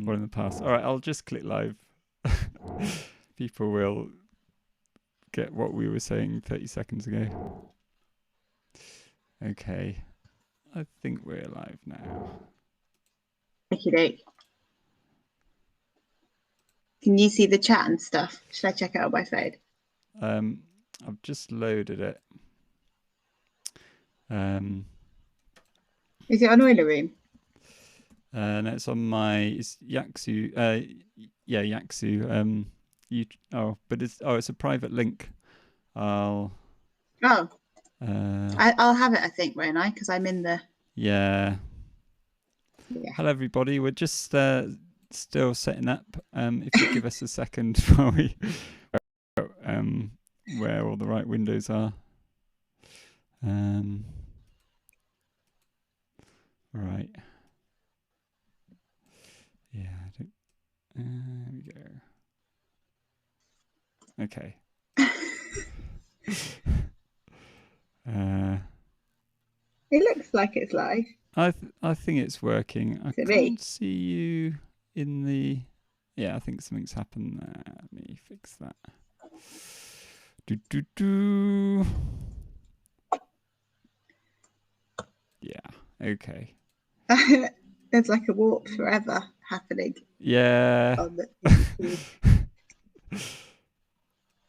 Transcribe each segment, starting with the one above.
or in the past. All right, I'll just click live. People will get what we were saying 30 seconds ago. Okay, I think we're live now. Okey-doke. Can you see the chat and stuff? Should I check it out by phone? I've just loaded it. Is it on Oiler Room? No, it's on it's Yaksu. Yeah, Yaksu. But it's a private link. I'll have it, I think, won't I? Because I'm in the. Yeah. Hello, everybody. We're just still setting up. If you give us a second while we where all the right windows are. Right. Yeah. There we go. Okay. It looks like it's live. I think it's working. I can't see you in the. Yeah, I think something's happened there. Let me fix that. Yeah. Okay. There's like a warp forever happening. Yeah.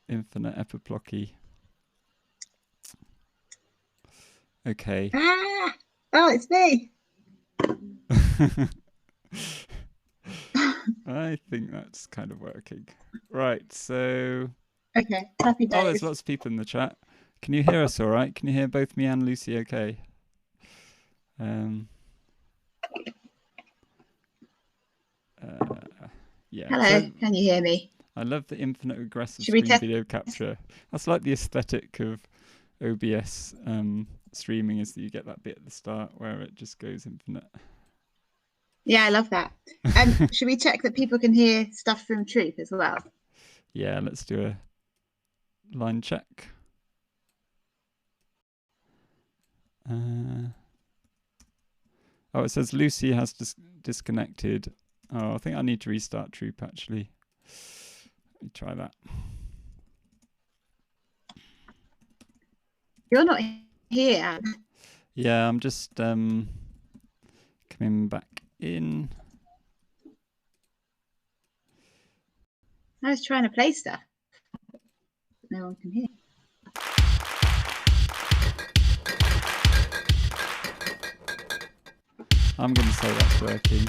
Infinite epiplocky. Okay. Ah! Oh, it's me. I think that's kind of working. Right, so. Okay, happy days. Oh, there's lots of people in the chat. Can you hear us all right? Can you hear both me and Lucy okay? Yeah. Hello, so, can you hear me? I love the infinite regressive screen video capture. That's like the aesthetic of OBS streaming, is that you get that bit at the start where it just goes infinite. Yeah, I love that. Should we check that people can hear stuff from Troop as well? Yeah, let's do a line check. Oh, it says Lucy has disconnected. Oh, I think I need to restart Troop actually. Let me try that. You're not here. Yeah, I'm just coming back in. I was trying to play stuff. No one can hear. I'm going to say that's working.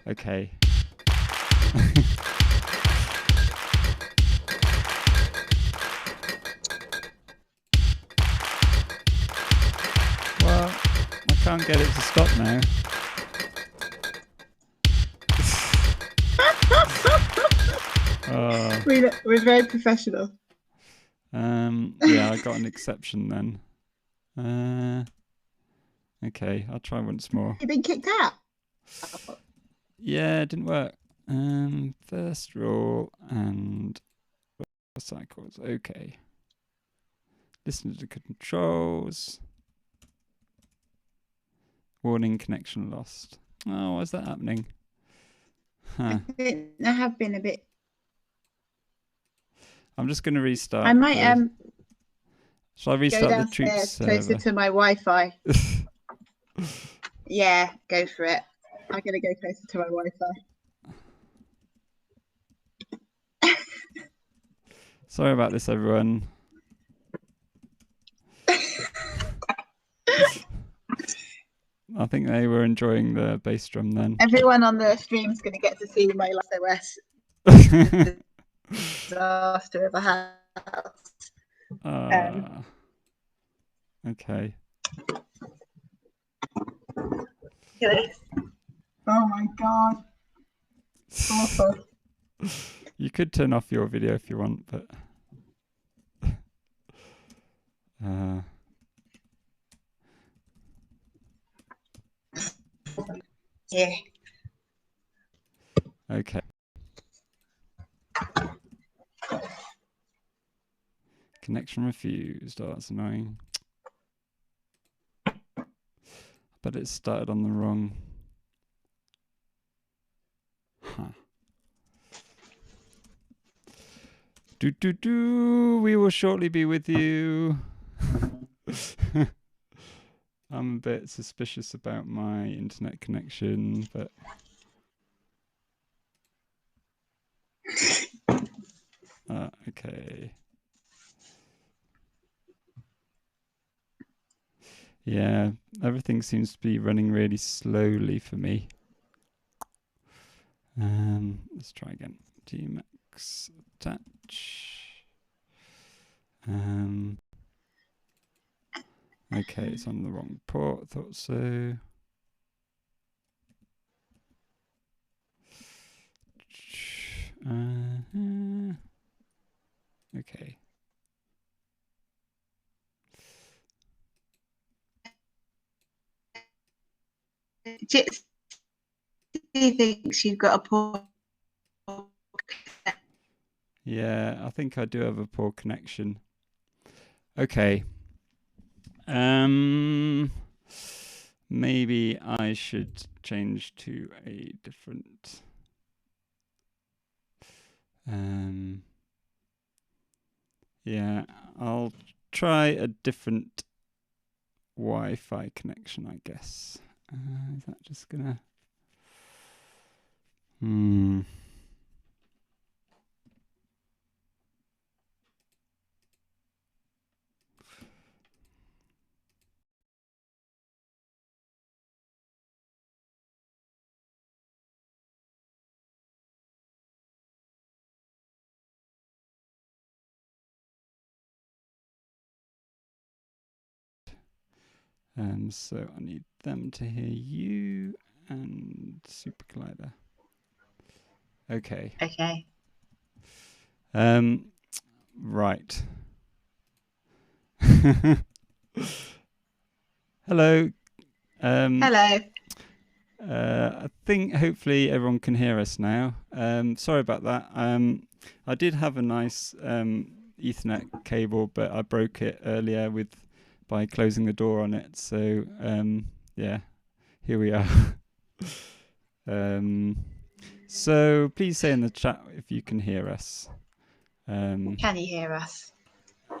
Okay. Well, I can't get it to stop now. We're very professional. Yeah, I got an exception then. Okay, I'll try once more. You've been kicked out. Yeah, it didn't work. First rule and cycles. Okay. Listen to the controls. Warning, connection lost. Oh, why is that happening? Huh. I have been a bit. I'm just going to restart. I might Shall I restart the Troop server? Closer to my Wi-Fi. Yeah, go for it. I'm going to go closer to my Wi-Fi. Sorry about this, everyone. I think they were enjoying the bass drum then. Everyone on the stream is going to get to see my last OS disaster of a house. Okay. Oh my god. Awful. You could turn off your video if you want, but yeah. Okay. Connection refused. Oh, that's annoying. But it started on the wrong. Huh. We will shortly be with you. I'm a bit suspicious about my internet connection, but okay. Yeah, everything seems to be running really slowly for me. Let's try again. Tmax attach. Okay, it's on the wrong port. Thought so. Okay. He thinks you've got a poor. Yeah, I think I do have a poor connection. Okay. Maybe I should change to a different. Yeah, I'll try a different Wi-Fi connection, I guess. Is that just gonna? So I need them to hear you and Super Collider. Okay. Okay. Right. Hello. Hello. I think hopefully everyone can hear us now. Sorry about that. I did have a nice Ethernet cable, but I broke it earlier by closing the door on it. So yeah, here we are. So please say in the chat if you can hear us. Can you hear us?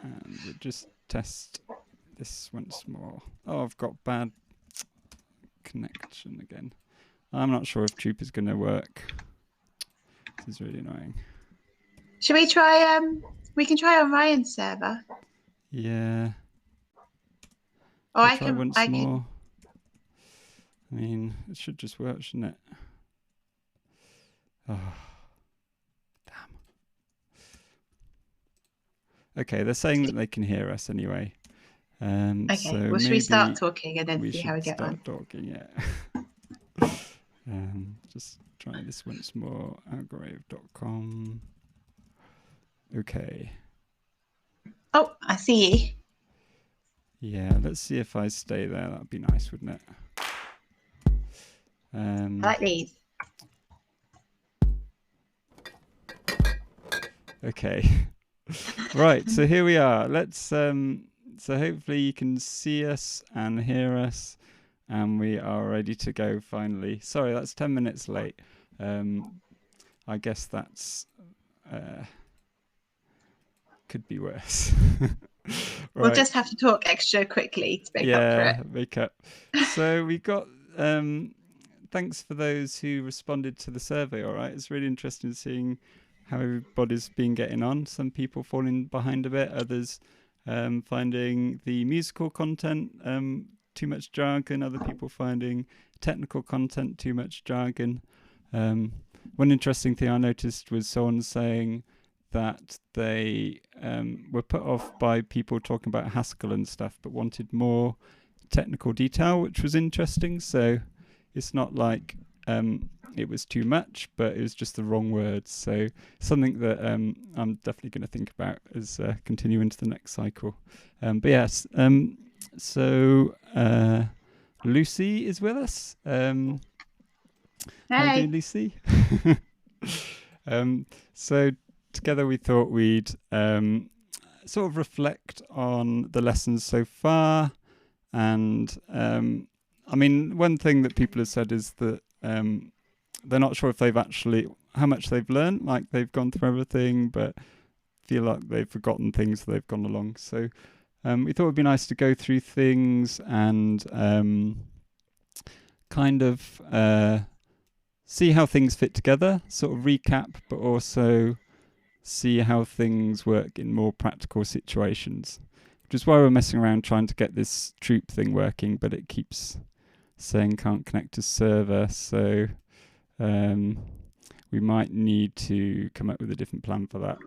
And we'll just test this once more. Oh, I've got bad connection again. I'm not sure if Troop is going to work. This is really annoying. Should we try? We can try on Ryan's server. Yeah. Or I try can. Once more. I mean, it should just work, shouldn't it? Oh, damn. Okay, they're saying that they can hear us anyway. Okay. So well, should we start talking and then see how we get on? We should start talking, yeah. Just try this once more. algorave.com. Okay. Oh, I see you. Yeah, let's see if I stay there. That'd be nice, wouldn't it? I like these. Okay. Right, so here we are. Let's so hopefully you can see us and hear us, and we are ready to go finally. Sorry, that's 10 minutes late. I guess that's could be worse. Right. We'll just have to talk extra quickly to make up for it. Yeah, make up. So we got thanks for those who responded to the survey. All right, it's really interesting seeing how everybody's been getting on. Some people falling behind a bit, others finding the musical content too much jargon, other people finding technical content too much jargon. One interesting thing I noticed was someone saying that they were put off by people talking about Haskell and stuff, but wanted more technical detail, which was interesting. So it's not like it was too much, but it was just the wrong words. So something that I'm definitely going to think about as continue into the next cycle. But yes, so Lucy is with us. Hey. How you doing, Lucy? So together we thought we'd sort of reflect on the lessons so far, and I mean, one thing that people have said is that they're not sure if they've actually how much they've learned. Like they've gone through everything, but feel like they've forgotten things that they've gone along. So we thought it'd be nice to go through things and kind of see how things fit together, sort of recap, but also see how things work in more practical situations. Which is why we're messing around trying to get this troop thing working, but it keeps saying can't connect to server. So we might need to come up with a different plan for that.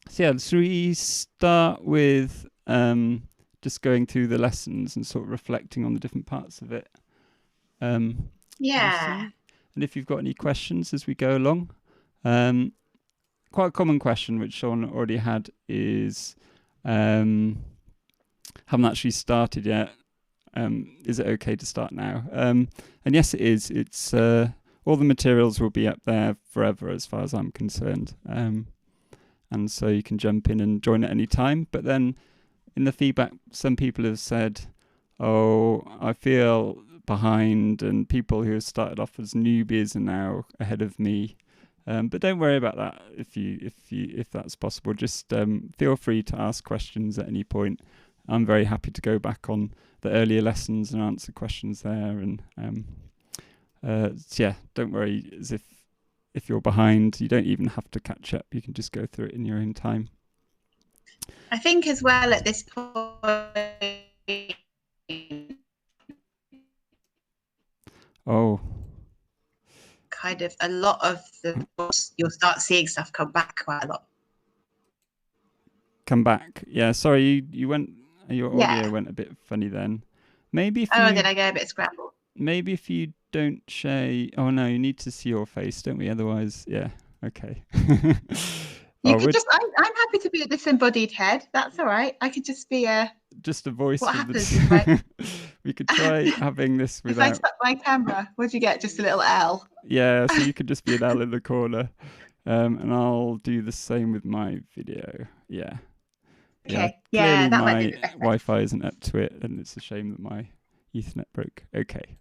So yeah, should we start with just going through the lessons and sort of reflecting on the different parts of it? Yeah. And if you've got any questions as we go along. Quite a common question which Sean already had is haven't actually started yet. Is it okay to start now? And yes, it is. It's all the materials will be up there forever as far as I'm concerned. And so you can jump in and join at any time. But then in the feedback, some people have said, oh, I feel behind, and people who have started off as newbies are now ahead of me. But don't worry about that if that's possible. Just feel free to ask questions at any point. I'm very happy to go back on the earlier lessons and answer questions there. And yeah, don't worry. As if you're behind, you don't even have to catch up. You can just go through it in your own time. I think as well at this point. Oh. Kind of a lot of the books, you'll start seeing stuff come back quite a lot. Come back. Yeah, sorry, you went. Your audio went a bit funny then. Maybe if did I go a bit scrambled? Maybe if you don't share. Oh no, you need to see your face, don't we? Otherwise, yeah. Okay. You could just. I'm happy to be a disembodied head. That's all right. I could just be just a voice. What happens if I... We could try having this without. If I stop my camera, what'd you get? Just a little L. Yeah, so you could just be an L in the corner, and I'll do the same with my video. Yeah. Okay. Yeah. Clearly, that my might be Wi-Fi isn't up to it, and it's a shame that my Ethernet broke. Okay.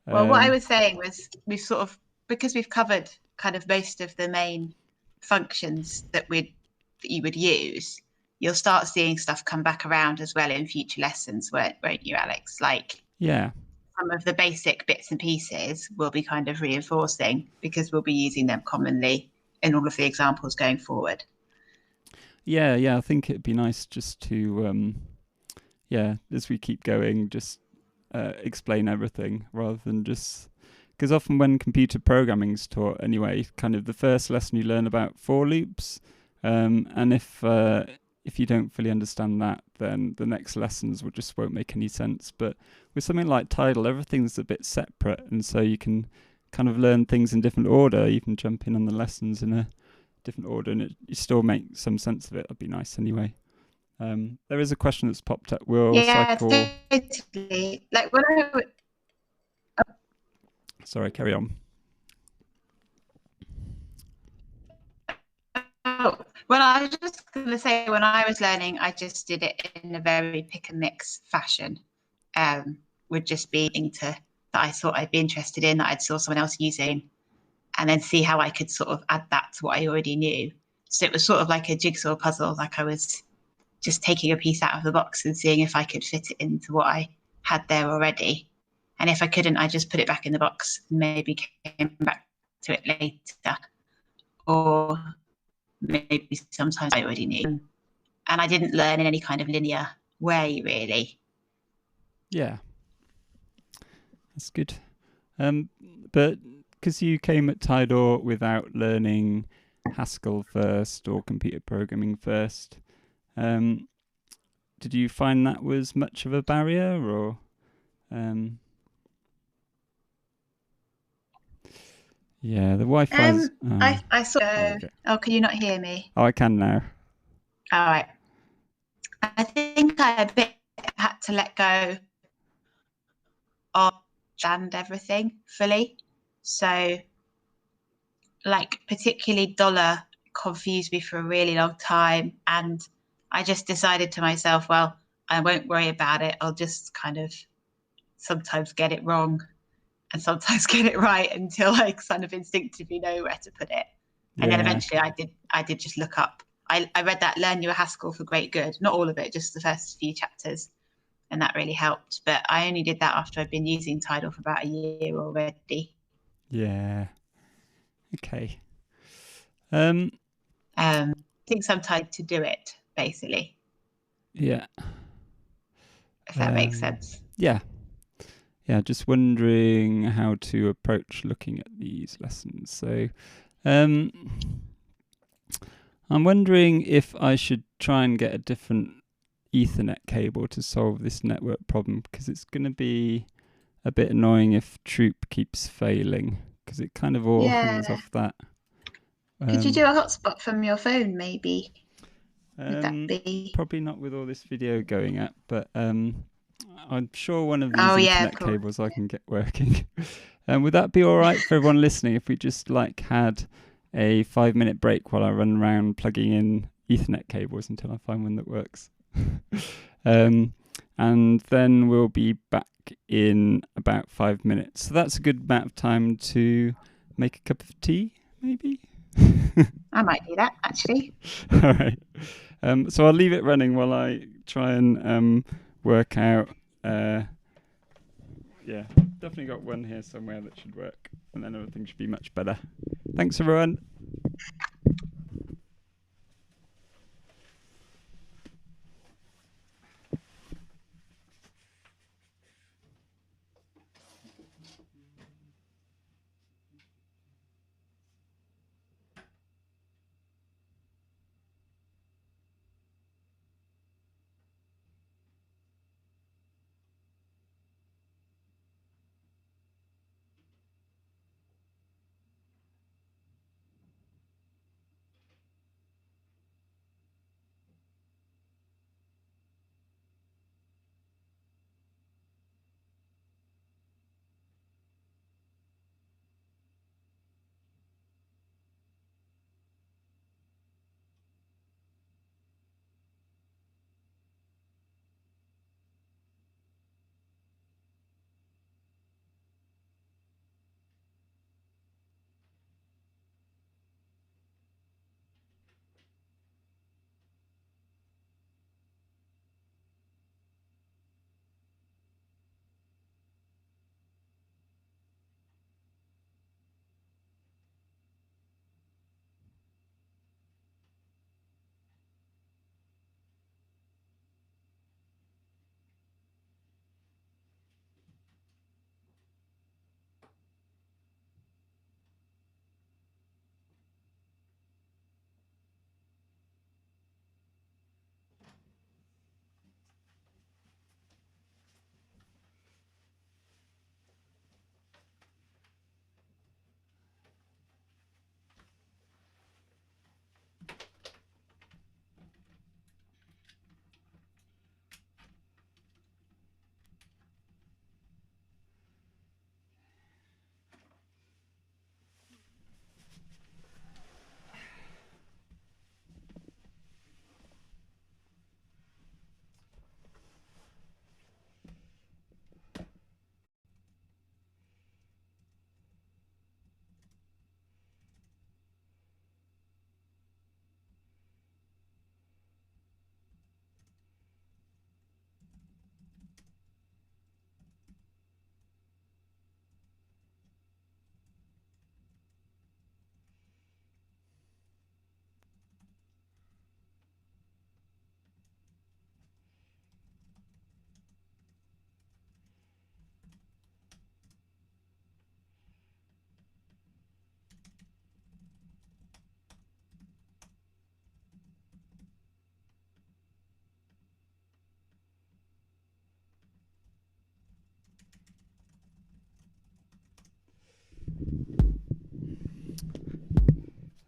Well, what I was saying was we've sort of, because we've covered kind of most of the main functions that you would use, you'll start seeing stuff come back around as well in future lessons, won't you, Alex? Like, yeah, some of the basic bits and pieces will be kind of reinforcing because we'll be using them commonly in all of the examples going forward. Yeah, I think it'd be nice just to, as we keep going, just explain everything rather than just... Because often when computer programming's taught anyway, kind of the first lesson you learn about for loops, and if you don't fully understand that, then the next lessons won't make any sense. But with something like Tidal, everything's a bit separate, and so you can kind of learn things in different order. You can jump in on the lessons in a different order, and you still make some sense of it. That'd be nice anyway. There is a question that's popped up. Totally. Like when Sorry, carry on. Well, I was just going to say, when I was learning, I just did it in a very pick and mix fashion. Would just be into that I thought I'd be interested in, that I'd saw someone else using, and then see how I could sort of add that to what I already knew. So it was sort of like a jigsaw puzzle, like I was just taking a piece out of the box and seeing if I could fit it into what I had there already. And if I couldn't, I just put it back in the box and maybe came back to it later. Or maybe sometimes I already knew. And I didn't learn in any kind of linear way, really. Yeah. That's good. But because you came at Tidal without learning Haskell first or computer programming first, did you find that was much of a barrier, or? Yeah, the Wi-Fi's... I saw... Oh, can you not hear me? Oh, I can now. All right. I think I a bit had to let go of and everything fully. So, like, particularly dollar confused me for a really long time. And I just decided to myself, well, I won't worry about it. I'll just kind of sometimes get it wrong and sometimes get it right until I kind of instinctively know where to put it. And then eventually I did just look up. I read that Learn Your Haskell for Great Good, not all of it, just the first few chapters. And that really helped. But I only did that after I'd been using Tidal for about a year already. Yeah. Okay. Think some time to do it, basically. Yeah. If that makes sense. Yeah. Yeah, just wondering how to approach looking at these lessons. So, I'm wondering if I should try and get a different Ethernet cable to solve this network problem, because it's going to be a bit annoying if Troop keeps failing, because it kind of all hangs off that. Could you do a hotspot from your phone, maybe? Would that be? Probably not with all this video going up, but I'm sure one of these Ethernet cables I can get working. Would that be all right for everyone listening if we just had a 5-minute break while I run around plugging in Ethernet cables until I find one that works? And then we'll be back in about 5 minutes. So that's a good amount of time to make a cup of tea, maybe? I might do that, actually. All right. So I'll leave it running while I try and work out. Yeah, definitely got one here somewhere that should work, and then everything should be much better. Thanks, everyone.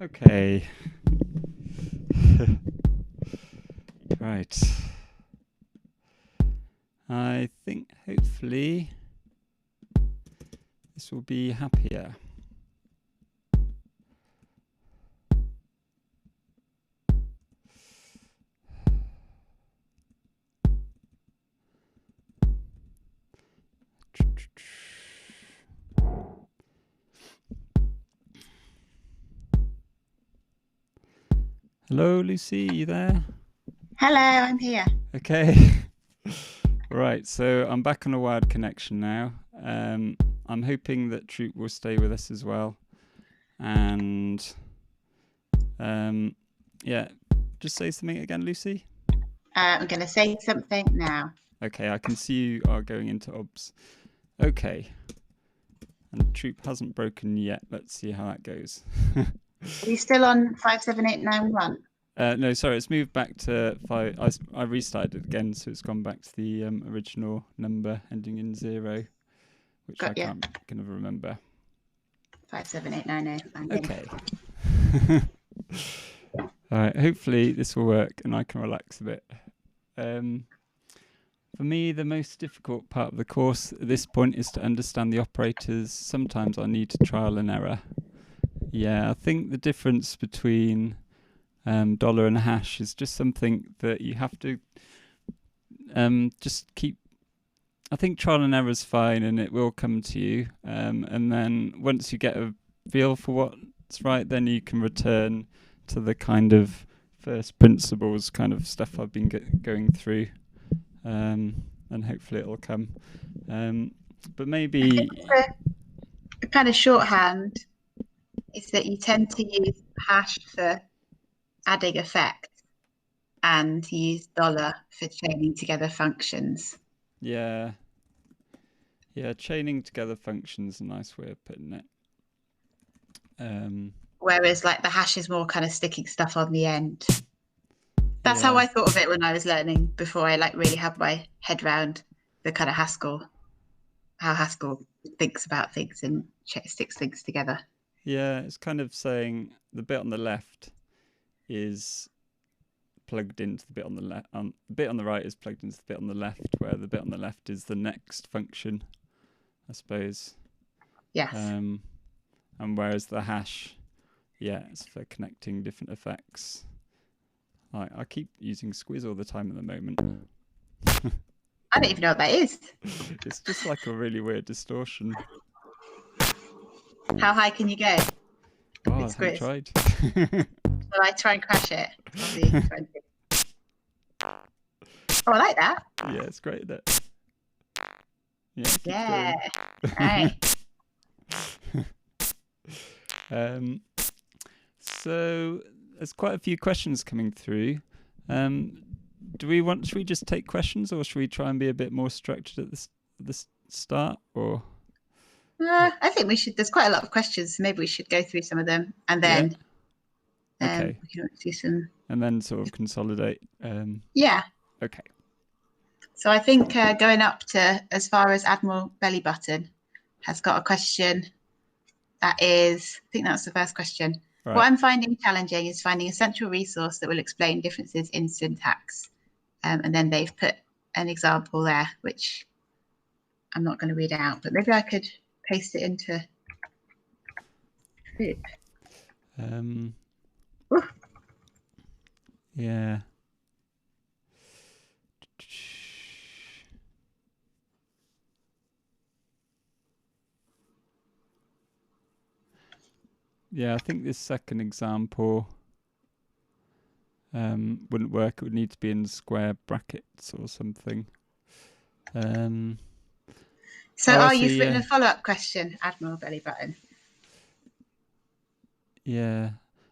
Okay. Right. I think hopefully this will be happier. Hello, Lucy, you there? Hello, I'm here. Okay. Right, so I'm back on a wired connection now. I'm hoping that Troop will stay with us as well. And yeah, just say something again, Lucy. I'm going to say something now. Okay, I can see you are going into OBS. Okay. And Troop hasn't broken yet. Let's see how that goes. Are you still on 57891? No, sorry, it's moved back to 5. I restarted it again, so it's gone back to the original number ending in 0, which Got I you. can't kind of remember. 57890. Okay. All right, hopefully this will work and I can relax a bit. For me, the most difficult part of the course at this point is to understand the operators. Sometimes I need to trial and error. Yeah, I think the difference between dollar and hash is just something that you have to just keep. I think trial and error is fine and it will come to you. And then once you get a feel for what's right, then you can return to the kind of first principles kind of stuff I've been going through. And hopefully it'll come. But maybe The kind of shorthand is that you tend to use hash for adding effect and use dollar for chaining together functions. yeah, chaining together functions a nice way of putting it. Whereas like the hash is more kind of sticking stuff on the end. That's how I thought of it when I was learning before I like really had my head round the kind of how Haskell thinks about things and sticks things together. Yeah, it's kind of saying the bit on the left is plugged into the bit on the left. The bit on the right is plugged into the bit on the left, where the bit on the left is the next function, I suppose. Yes. And whereas the hash, it's for connecting different effects. I keep using squiz all the time at the moment. I don't even know what that is. It's just like a really weird distortion. How high can you go? Oh, I haven't tried. Will I try and crash it? Oh, I like that. Yeah, it's great. That. Yeah. Right. So there's quite a few questions coming through. Should we just take questions, or should we try and be a bit more structured at the start? Or I think we should. There's quite a lot of questions, so maybe we should go through some of them and then okay, we can do some and then sort of consolidate. Yeah. Okay. So I think going up to as far as Admiral Bellybutton has got a question that is, I think that's the first question. Right. What I'm finding challenging is finding a central resource that will explain differences in syntax. And then they've put an example there, which I'm not going to read out, but maybe I could paste it into Troop. Yeah. Yeah, I think this second example wouldn't work. It would need to be in square brackets or something. You've written a follow-up question, Admiral Bellybutton. Yeah,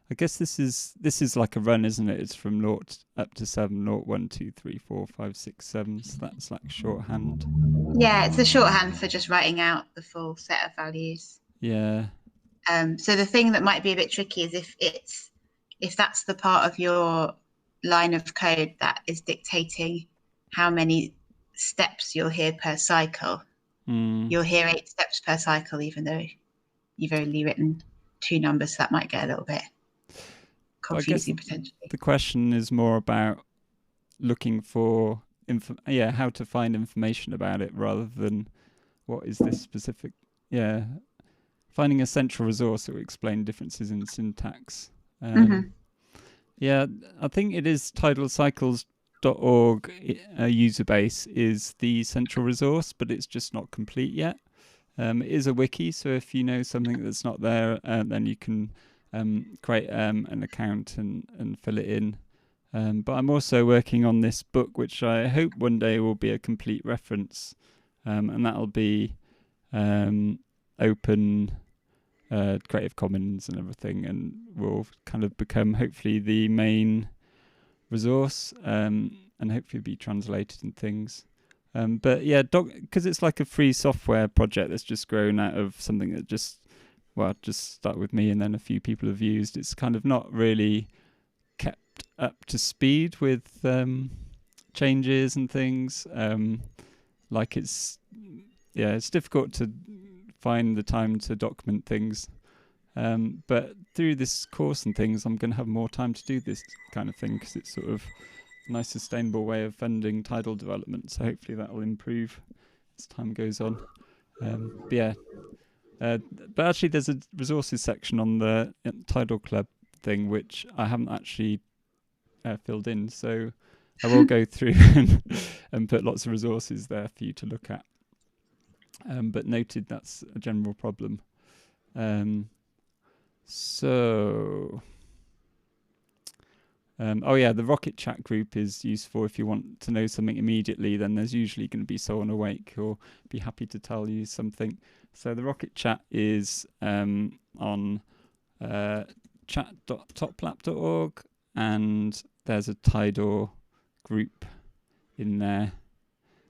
I guess this is like a run, isn't it? It's from 0 up to 7, 0, 1, 2, 3, 4, 5, 6, 7. So that's like shorthand. Yeah, it's a shorthand for just writing out the full set of values. Yeah. So the thing that might be a bit tricky is if that's the part of your line of code that is dictating how many steps you'll hear per cycle. You'll hear 8 steps per cycle, even though you've only written 2 numbers. So that might get a little bit confusing potentially. The question is more about looking for how to find information about it rather than what is this specific. Yeah. Finding a central resource that will explain differences in syntax. Yeah, I think it is tidalcycles.org user base is the central resource, but it's just not complete yet. It is a wiki, so if you know something that's not there, then you can create an account and fill it in. But I'm also working on this book, which I hope one day will be a complete reference, and that'll be open, Creative Commons and everything, and will kind of become hopefully the main resource, and hopefully be translated and things. But yeah, because it's like a free software project that's just grown out of something that just started with me and then a few people have used. It's kind of not really kept up to speed with changes and things. Like it's difficult to find the time to document things. But through this course and things, I'm going to have more time to do this kind of thing because it's sort of a nice sustainable way of funding Tidal development. So hopefully that will improve as time goes on. But actually there's a resources section on the Tidal Club thing, which I haven't actually filled in. So I will go through and put lots of resources there for you to look at. But noted that's a general problem. The Rocket Chat group is useful if you want to know something immediately. Then there's usually going to be someone awake who'll be happy to tell you something. So the Rocket Chat is on chat.toplap.org, and there's a Tidal group in there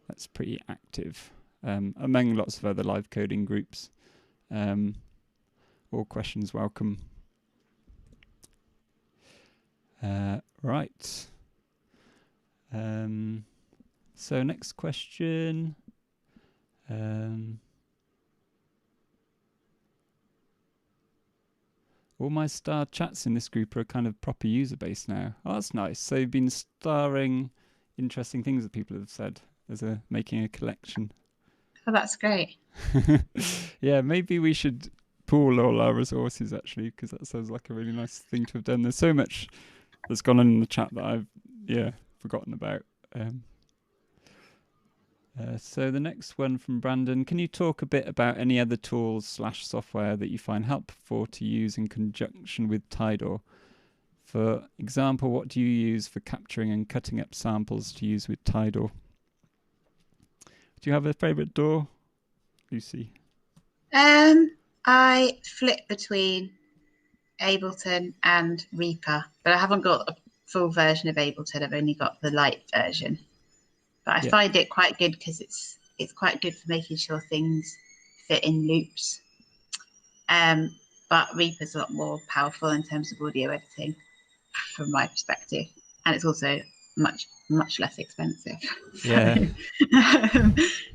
that's pretty active, among lots of other live coding groups. All questions welcome. Right. So next question. All my star chats in this group are kind of proper user base now. Oh, that's nice. So you've been starring interesting things that people have said. Making a collection. Oh, that's great. Yeah, maybe we should pool all our resources actually, because that sounds like a really nice thing to have done. There's so much that's gone on in the chat that I've forgotten about. So the next one from Brandon: can you talk a bit about any other tools / software that you find helpful to use in conjunction with Tidal? For example, what do you use for capturing and cutting up samples to use with Tidal? Do you have a favourite DAW, Lucy? I flip between Ableton and Reaper, but I haven't got a full version of Ableton. I've only got the light version. But I find it quite good because it's quite good for making sure things fit in loops. But Reaper's a lot more powerful in terms of audio editing from my perspective. And it's also much less expensive. Yeah. So,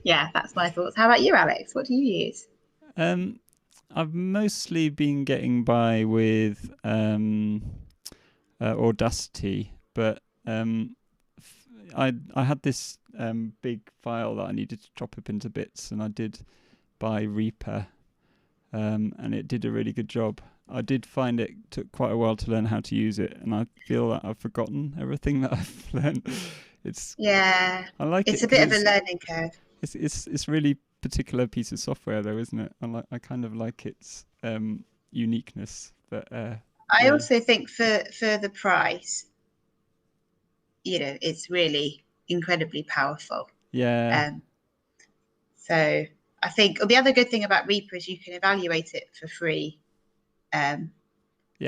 yeah, that's my thoughts. How about you, Alex? What do you use? I've mostly been getting by with Audacity, but I had this big file that I needed to chop up into bits, and I did buy Reaper, and it did a really good job. I did find it took quite a while to learn how to use it, and I feel that I've forgotten everything that I've learned. I like it's it. A bit of a learning curve. It's really particular piece of software though, isn't it? I kind of like its uniqueness, but I also think for the price, it's really incredibly powerful. So I think the other good thing about Reaper is you can evaluate it for free,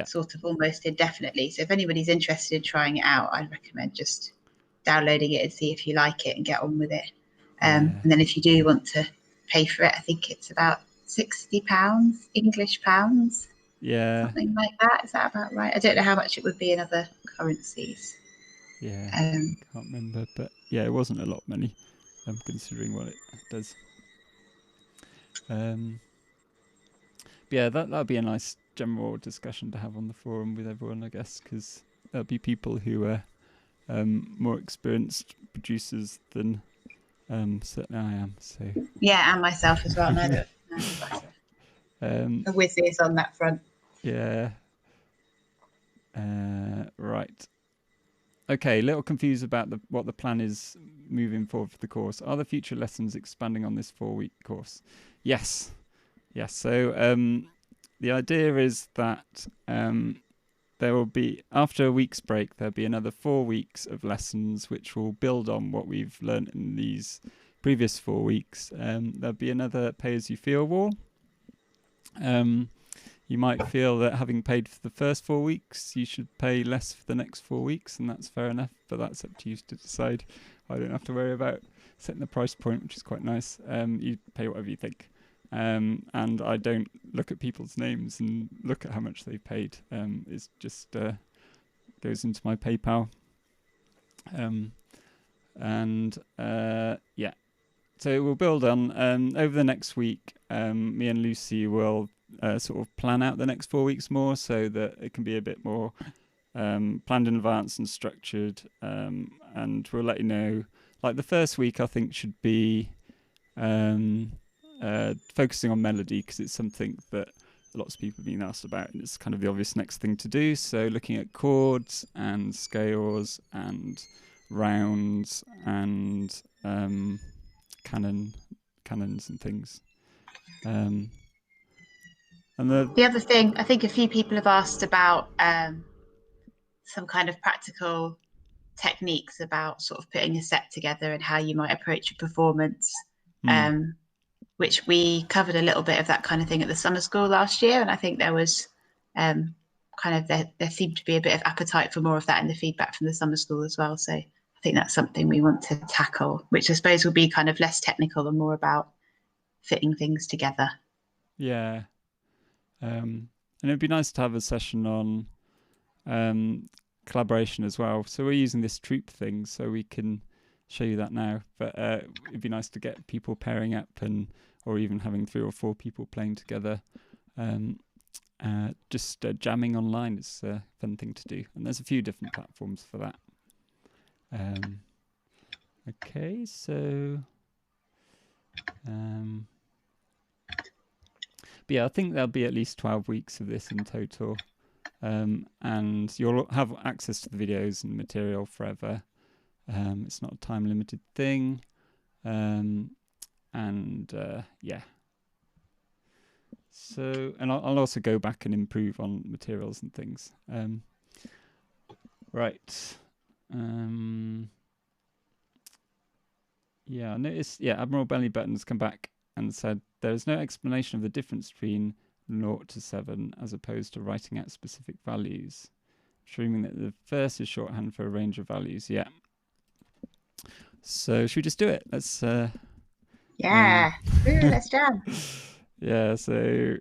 sort of almost indefinitely. So if anybody's interested in trying it out, I'd recommend just downloading it and see if you like it and get on with it. And then if you do want to pay for it, I think it's about £60 English pounds. Something like that. Is that about right? I don't know how much it would be in other currencies. Can't remember, but it wasn't a lot of money, considering what it does. That'd be a nice general discussion to have on the forum with everyone, I guess, because there'll be people who are more experienced producers than certainly I am. So and myself as well. Neither of us are whizzes on that front. Right. Okay, a little confused about what the plan is moving forward for the course. Are the future lessons expanding on this 4-week course? Yes. So the idea is that there will be, after a week's break, there'll be another 4 weeks of lessons which will build on what we've learned in these previous 4 weeks. There'll be another pay-as-you-feel wall. You might feel that having paid for the first 4 weeks, you should pay less for the next 4 weeks, and that's fair enough, but that's up to you to decide. I don't have to worry about setting the price point, which is quite nice. You pay whatever you think. And I don't look at people's names and look at how much they've paid. It's just goes into my PayPal. Yeah. So we'll build on. Over the next week, me and Lucy will sort of plan out the next 4 weeks more so that it can be a bit more planned in advance and structured. And we'll let you know. Like the first week, I think should be focusing on melody, because it's something that lots of people have been asked about, and it's kind of the obvious next thing to do. So looking at chords and scales and rounds and canons and things. And the other thing, I think a few people have asked about some kind of practical techniques about sort of putting a set together and how you might approach a performance, which we covered a little bit of that kind of thing at the summer school last year. And I think there was kind of there seemed to be a bit of appetite for more of that in the feedback from the summer school as well. So I think that's something we want to tackle, which I suppose will be kind of less technical and more about fitting things together. Yeah. And it'd be nice to have a session on collaboration as well. So we're using this troop thing, so we can show you that now. But it'd be nice to get people pairing up, or even having 3 or 4 people playing together. Just jamming online is a fun thing to do, and there's a few different platforms for that. Okay, so but yeah, I think there'll be at least 12 weeks of this in total, and you'll have access to the videos and material forever. It's not a time limited thing, yeah. So, and I'll also go back and improve on materials and things. Right. Yeah, I noticed. Yeah, Admiral Belly Button's come back and said there is no explanation of the difference between 0 to 7 as opposed to writing out specific values, assuming that the first is shorthand for a range of values. Yeah. So should we just do it? Let's. Yeah. Let's jam. Yeah. So,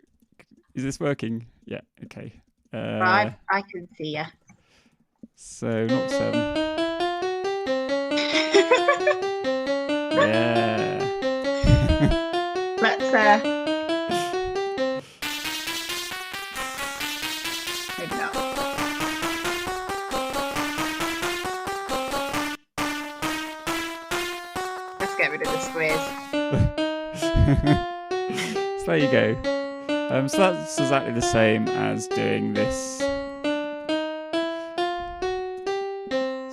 is this working? Yeah. Okay. I can see you. So 0 to 7. Yeah. Let's maybe not. Let's get rid of the squares. So there you go. So that's exactly the same as doing this.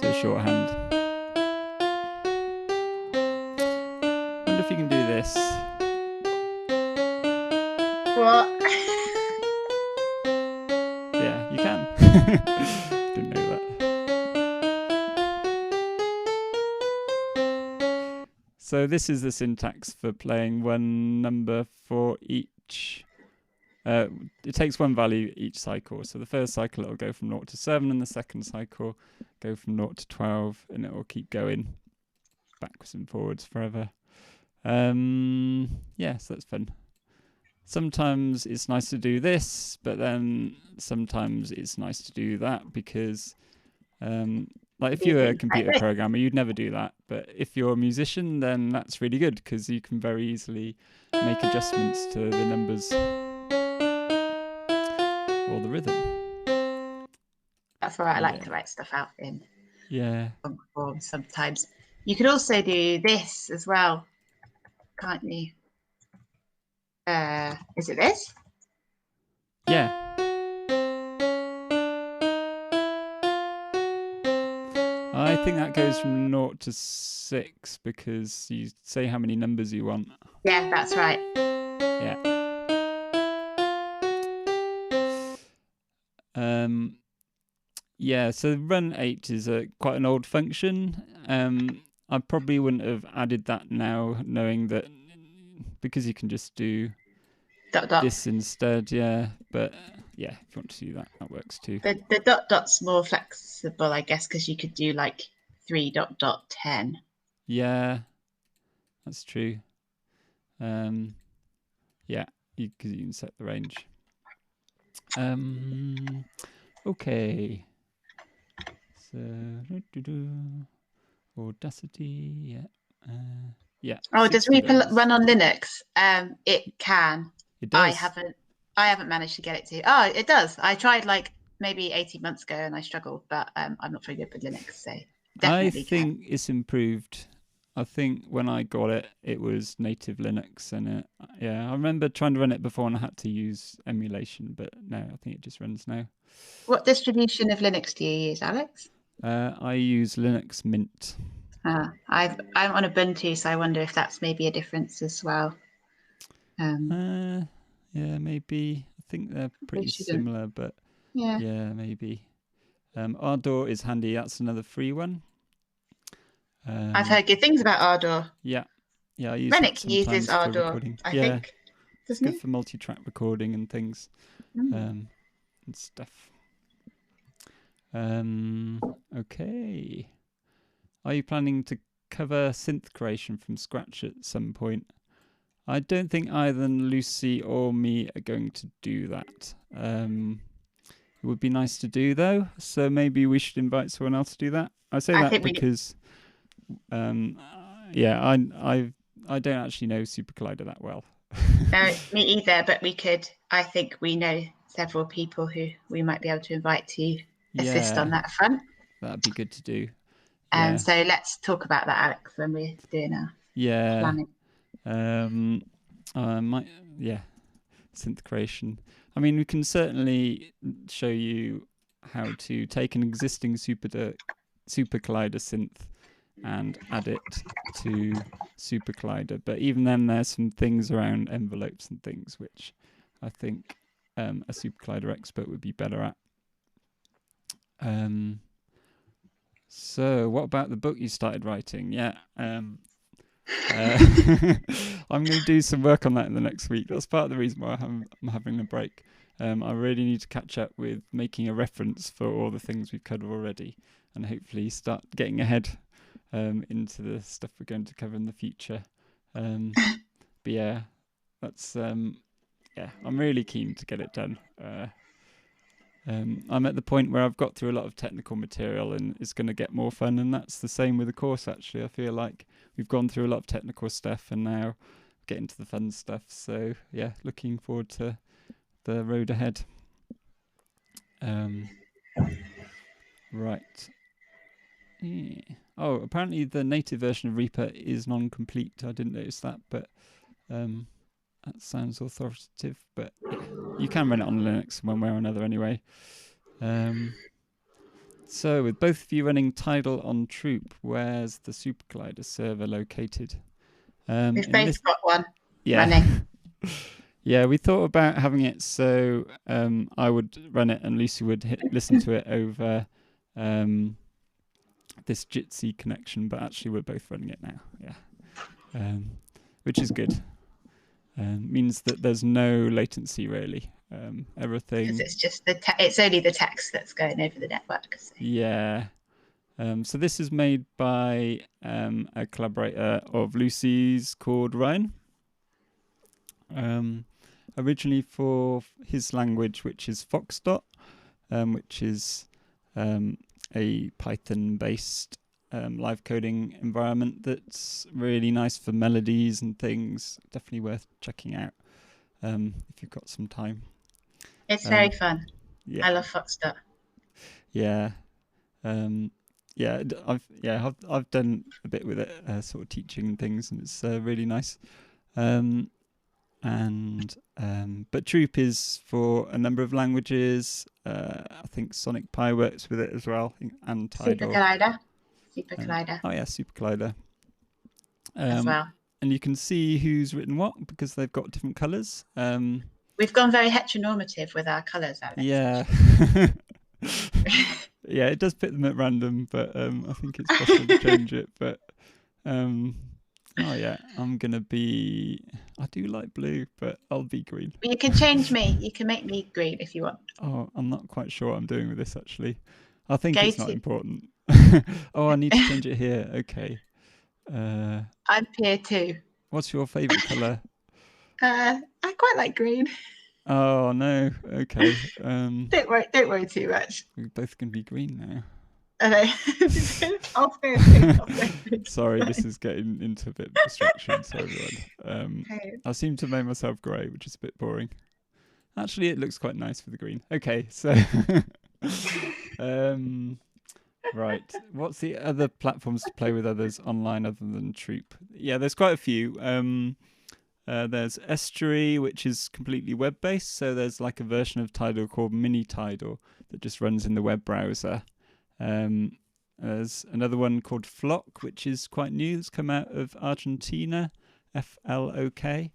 So shorthand. Wonder if you can do this. What? Yeah, you can. Didn't know that. So this is the syntax for playing one number for each. It takes one value each cycle. So the first cycle it'll go from 0 to 7, and the second cycle go from 0 to 12, and it will keep going backwards and forwards forever. Yeah, so that's fun. Sometimes it's nice to do this, but then sometimes it's nice to do that, because like if you're a computer programmer, you'd never do that. But if you're a musician, then that's really good, because you can very easily make adjustments to the numbers or the rhythm. That's why I like to write stuff out in long form sometimes. You could also do this as well, can't you? Is it this? Yeah. I think that goes from 0 to 6, because you say how many numbers you want. Yeah, that's right. Yeah. Yeah, so run 8 is quite an old function. I probably wouldn't have added that now, knowing that, because you can just do Dot dot. this instead. Yeah, but yeah, if you want to do that, that works too. The dot dot's more flexible, I guess, because you could do like 3.10. Yeah, that's true. Yeah, because you can set the range. Okay. So Audacity, yeah. Yeah. Oh, does 60 Reaper runs. run on Linux? It can. It I does. haven't managed to get it to. Oh, it does. I tried like maybe 18 months ago and I struggled, but I'm not very good with Linux, so I definitely can. think it's improved. I think when I got it, it was native Linux, and yeah, I remember trying to run it before and I had to use emulation, but no, I think it just runs now. What distribution of Linux do you use, Alex? I use Linux Mint. I'm on Ubuntu, so I wonder if that's maybe a difference as well. Yeah, maybe. I think they're pretty similar, but yeah, maybe. Ardor is handy. That's another free one. I've heard good things about Ardor. Yeah, I use that Rennick uses sometimes for Ardor, recording. I Yeah, think. it's good for multi-track recording and things, and stuff. Okay. Are you planning to cover synth creation from scratch at some point? I don't think either Lucy or me are going to do that. It would be nice to do though, so maybe we should invite someone else to do that. I say that because, yeah, I don't actually know Super Collider that well. No, me either, but I think we know several people who we might be able to invite to assist on that front. That'd be good to do. And so let's talk about that, Alex, when we're doing our planning. Synth creation. I mean, we can certainly show you how to take an existing Super Collider synth and add it to Super Collider. But even then, there's some things around envelopes and things which I think a Super Collider expert would be better at. So, what about the book you started writing? Yeah. I'm going to do some work on that in the next week. That's part of the reason why I'm having a break. I really need to catch up with making a reference for all the things we've covered already, and hopefully start getting ahead into the stuff we're going to cover in the future. But yeah, that's I'm really keen to get it done. I'm at the point where I've got through a lot of technical material and it's going to get more fun, and that's the same with the course actually. I feel like we've gone through a lot of technical stuff and now getting to the fun stuff. So yeah, looking forward to the road ahead. Right. Yeah. Oh, apparently the native version of Reaper is non-complete. I didn't notice that, but that sounds authoritative. But yeah, you can run it on Linux one way or another anyway. So with both of you running Tidal on Troop, where's the Super Collider server located? We've both got one running. Yeah, we thought about having it so I would run it and Lucy would listen to it over this Jitsi connection, but actually we're both running it now. Yeah, which is good. Means that there's no latency really. Everything. Because it's just it's only the text that's going over the network. So. Yeah. So this is made by a collaborator of Lucy's called Ryan. Originally for his language, which is Foxdot, which is a Python-based live coding environment that's really nice for melodies and things. Definitely worth checking out if you've got some time. It's very fun. Yeah. I love Foxdot. Yeah. I've done a bit with it, sort of teaching and things, and it's really nice. But Troop is for a number of languages. I think Sonic Pi works with it as well, and Tidal. Super Collider. Oh yeah, Super Collider. As well. And you can see who's written what because they've got different colours. We've gone very heteronormative with our colours, Alex. Yeah. Yeah, it does pick them at random, but I think it's possible to change it. But oh yeah, I'm gonna be. I do like blue, but I'll be green. You can change me. You can make me green if you want. Oh, I'm not quite sure what I'm doing with this actually. I think Go it's not to. important. Oh, I need to change it here. Okay. I'm here too. What's your favourite colour? I quite like green. Oh no. Okay. Don't worry too much. We're both gonna be green now. I know. I'll go. Sorry, this is getting into a bit of distraction. Sorry, everyone. I seem to make myself grey, which is a bit boring. Actually, it looks quite nice for the green. Okay, so right. What's the other platforms to play with others online other than Troop? Yeah, there's quite a few. There's Estuary, which is completely web-based. So there's like a version of Tidal called Mini Tidal that just runs in the web browser. There's another one called Flock, which is quite new. It's come out of Argentina, FLOK.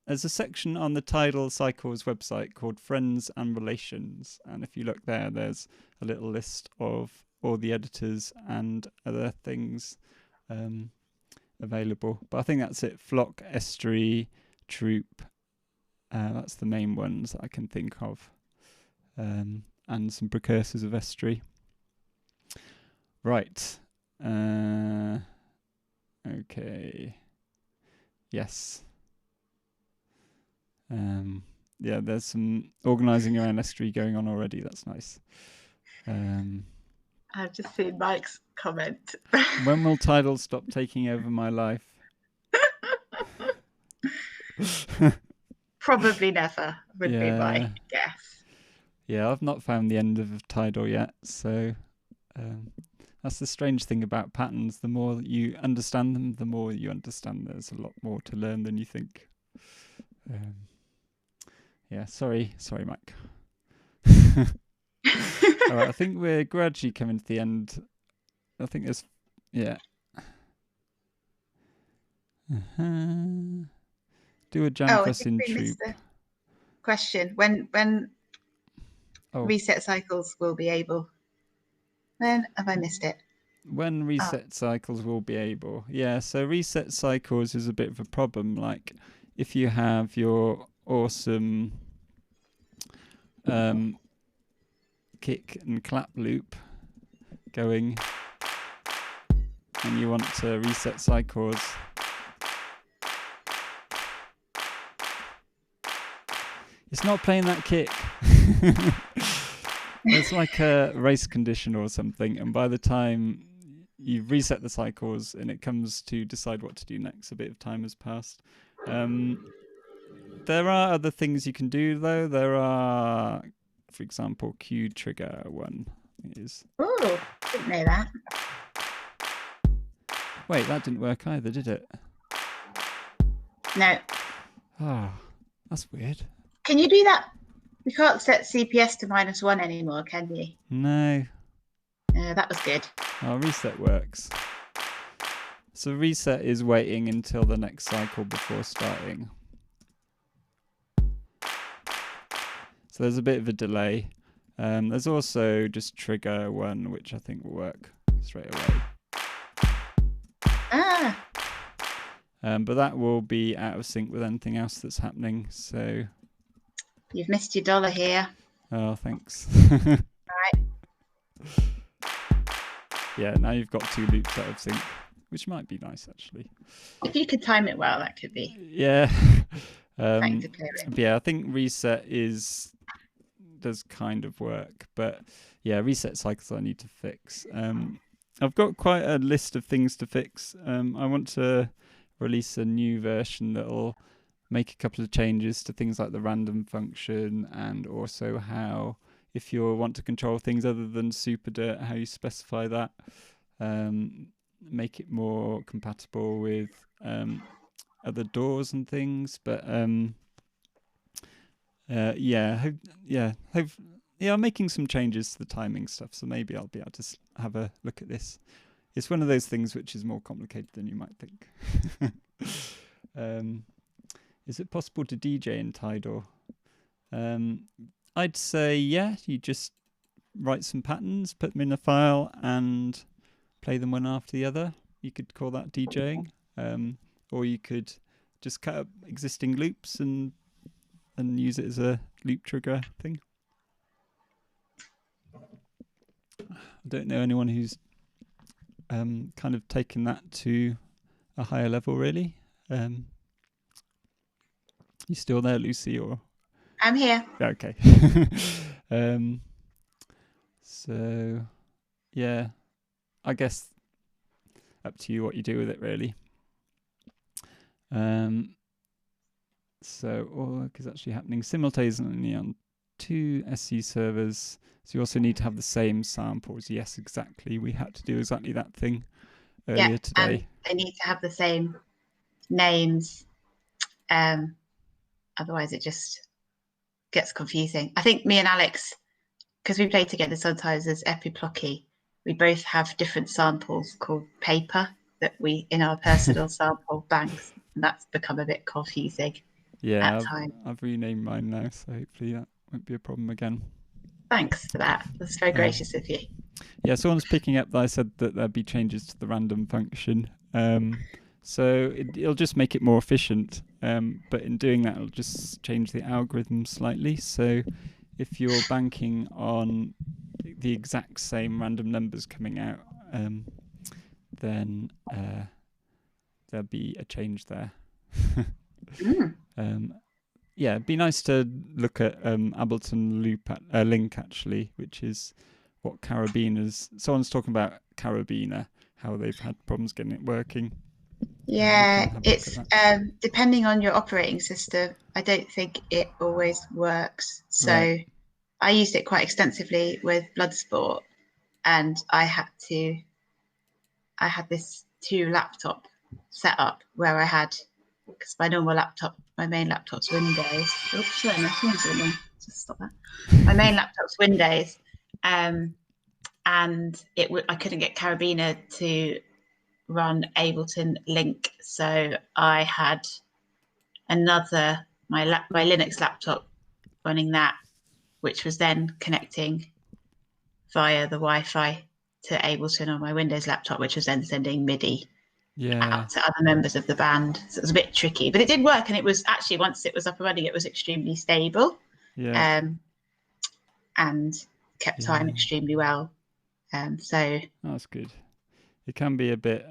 There's a section on the Tidal Cycles website called Friends and Relations. And if you look there, there's a little list of all the editors and other things available. But I think that's it. Flock, Estuary, Troop. That's the main ones that I can think of. And some precursors of Estuary. Right. Okay. Yes. Yeah, there's some organising around Estuary going on already. That's nice. I've just seen Mike's comment. When will Tidal stop taking over my life? Probably never would be my guess. Yeah, I've not found the end of Tidal yet, so that's the strange thing about patterns. The more you understand them, the more you understand there's a lot more to learn than you think. Yeah, sorry, Mike. All right, I think we're gradually coming to the end. I think there's, yeah. Do a jam for us in Troop. Question: When reset cycles will be able? When have I missed it? When reset cycles will be able. Yeah, so reset cycles is a bit of a problem. Like if you have your awesome kick and clap loop going and you want to reset cycles, it's not playing that kick. It's like a race condition or something, and by the time you've reset the cycles and it comes to decide what to do next, a bit of time has passed. There are other things you can do though. There are, for example, Q trigger one is. Oh, didn't know that. Wait, that didn't work either, did it? No. Oh, that's weird. Can you do that? You can't set CPS to -1 anymore, can you? No. That was good. Oh, reset works. So reset is waiting until the next cycle before starting. So there's a bit of a delay. There's also just trigger one, which I think will work straight away. But that will be out of sync with anything else that's happening. So you've missed your dollar here. Oh, thanks. All right. Yeah, now you've got 2 loops out of sync, which might be nice actually. If you could time it well, that could be. Yeah. Yeah, I think reset does kind of work, but yeah, reset cycles I need to fix. I've got quite a list of things to fix. I want to release a new version that'll make a couple of changes to things like the random function, and also how, if you want to control things other than superdirt, how you specify that. Make it more compatible with other doors and things. But I'm making some changes to the timing stuff, so maybe I'll be able to have a look at this. It's one of those things which is more complicated than you might think. Is it possible to DJ in Tidal? I'd say yeah. You just write some patterns, put them in a file, and play them one after the other. You could call that DJing, or you could just cut up existing loops and use it as a loop trigger thing. I don't know anyone who's kind of taken that to a higher level, really. You still there, Lucy? Or I'm here. okay. So yeah, I guess up to you what you do with it, really. So all work is actually happening simultaneously on 2 SC servers. So you also need to have the same samples. Yes, exactly. We had to do exactly that thing earlier today. And they need to have the same names. Otherwise, it just gets confusing. I think me and Alex, because we play together sometimes as Epiplocky, we both have different samples called paper that we in our personal sample banks, and that's become a bit confusing. Yeah, at times. I've renamed mine now, so hopefully that won't be a problem again. Thanks for that. That's very gracious of you. Yeah, someone's picking up that I said that there'd be changes to the random function. So it'll just make it more efficient. But in doing that, it'll just change the algorithm slightly. So if you're banking on the exact same random numbers coming out, then there'll be a change there. Yeah, it'd be nice to look at Ableton Link actually, which is what Carabina's. Someone's talking about Carabiner, how they've had problems getting it working. Yeah, it's depending on your operating system. I don't think it always works. So right. I used it quite extensively with Bloodsport, and I had this 2 laptop setup where I had, because my normal laptop, my main laptop's Windows. Oops, sorry, my phone's ringing. Just stop that. My main laptop's Windows, and I couldn't get Carabiner to run Ableton Link, so I had my Linux laptop running that, which was then connecting via the Wi-Fi to Ableton on my Windows laptop, which was then sending MIDI out to other members of the band. So it was a bit tricky, but it did work, and it was actually, once it was up and running, it was extremely stable, and kept time extremely well. So that's good. It can be a bit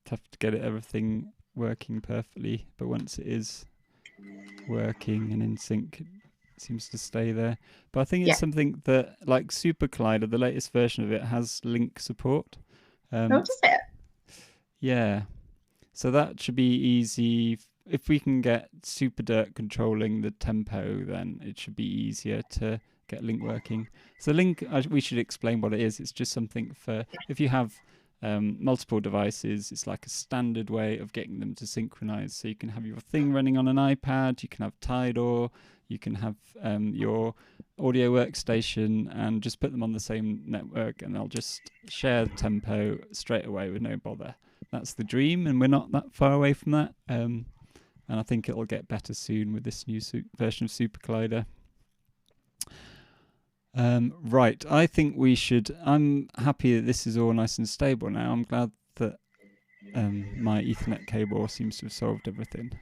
tough to get everything working perfectly, but once it is working and in sync, it seems to stay there. But I think it's something that, like Super Collider, the latest version of it has link support. What is it? Yeah, so that should be easy. If we can get Super Dirt controlling the tempo, then it should be easier to get link working. So link, we should explain what it is. It's just something for if you have multiple devices. It's like a standard way of getting them to synchronize. So you can have your thing running on an iPad, you can have Tidal, you can have your audio workstation, and just put them on the same network, and they'll just share the tempo straight away with no bother. That's the dream, and we're not that far away from that. And I think it'll get better soon with this new version of Super Collider. Right, I think we should. I'm happy that this is all nice and stable now. I'm glad that my Ethernet cable seems to have solved everything.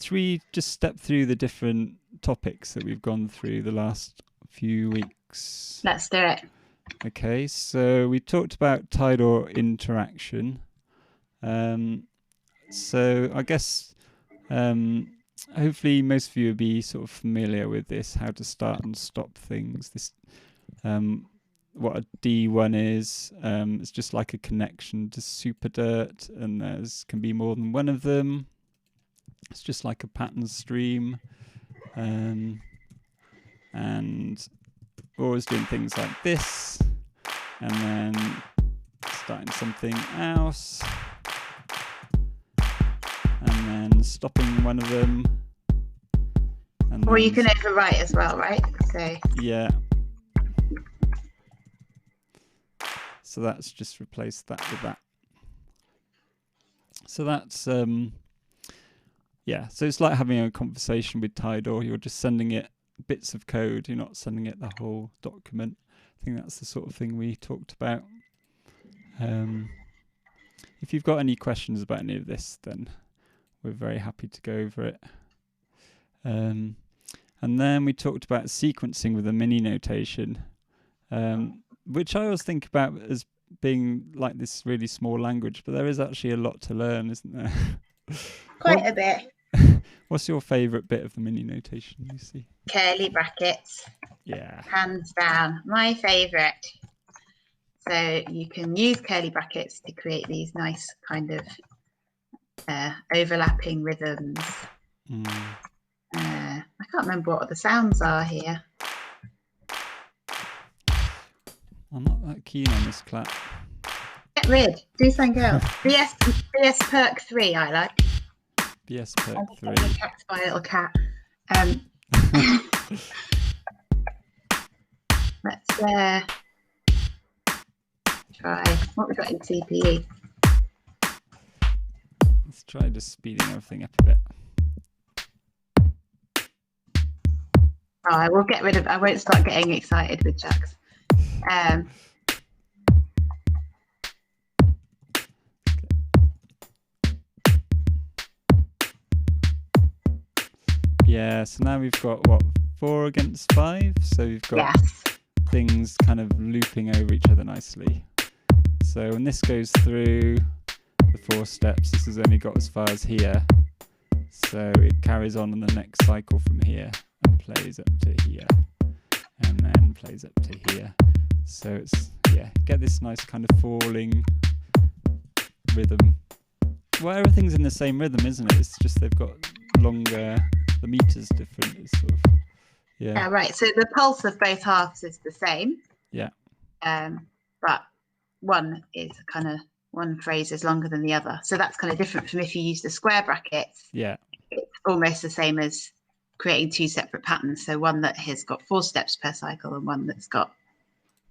Should we just step through the different topics that we've gone through the last few weeks? Let's do it. Okay, so we talked about Tidal interaction. So I guess hopefully most of you will be sort of familiar with this, how to start and stop things. This, what a D1 is, it's just like a connection to Super Dirt, and can be more than one of them. It's just like a pattern stream, and we're always doing things like this, and then starting something else, and then stopping one of them. Or you can overwrite as well, right? So yeah. So that's just replaced that with that. So that's yeah. So it's like having a conversation with Tidal. You're just sending it bits of code. You're not sending it the whole document. I think that's the sort of thing we talked about. If you've got any questions about any of this, then we're very happy to go over it. And then we talked about sequencing with a mini notation, which I always think about as being like this really small language, but there is actually a lot to learn, isn't there? Quite a bit. What's your favourite bit of the mini notation, Lucy? Curly brackets. Yeah. Hands down. My favourite. So you can use curly brackets to create these nice kind of overlapping rhythms. I can't remember what the sounds are here. I'm not that keen on this clap. Get rid. Do something else. BS Perk 3 I like. BS Perk 3. I'm attacked by a little cat. Let's try what we got in CPE. Let's try just speeding everything up a bit. Oh, I will get rid of. I won't start getting excited with Jax. Yeah, so now we've got what, 4 against 5? So we've got things kind of looping over each other nicely. So when this goes through the 4 steps, this has only got as far as here. So it carries on in the next cycle from here and plays up to here. And then plays up to here. So it's, yeah, get this nice kind of falling rhythm. Well, everything's in the same rhythm, isn't it? It's just they've got longer, the meter's different. It's sort of, yeah, right. So the pulse of both halves is the same. Yeah. But one phrase is longer than the other. So that's kind of different from if you use the square brackets. Yeah. It's almost the same as creating 2 separate patterns. So one that has got 4 steps per cycle and one that's got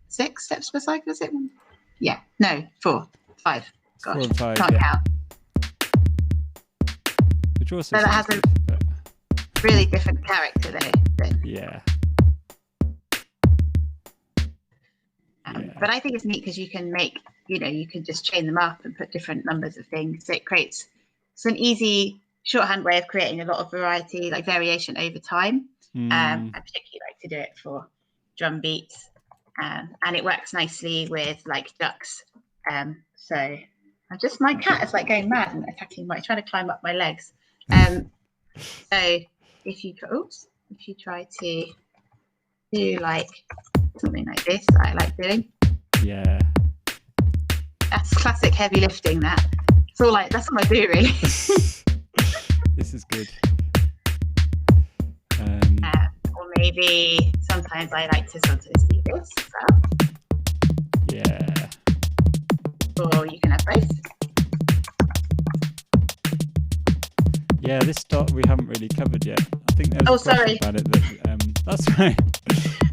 6 steps per cycle, is it? Yeah. No, 4, 5. Gosh, 4 and 5, can't count. Which also so that has good, a really different character though. Yeah. But I think it's neat because you can make, you can just chain them up and put different numbers of things. So it's an easy shorthand way of creating a lot of variety, like variation over time. I particularly like to do it for drum beats, and it works nicely with like ducks. So my cat is like going mad and trying to climb up my legs. So if you try to do like something like this, I like doing. Yeah. That's classic heavy lifting. That's all I do really. This is good. Or maybe sometimes I like to do this as well. Yeah. Or you can have both. Yeah, this dot we haven't really covered yet. I think there's a question about it that that's right.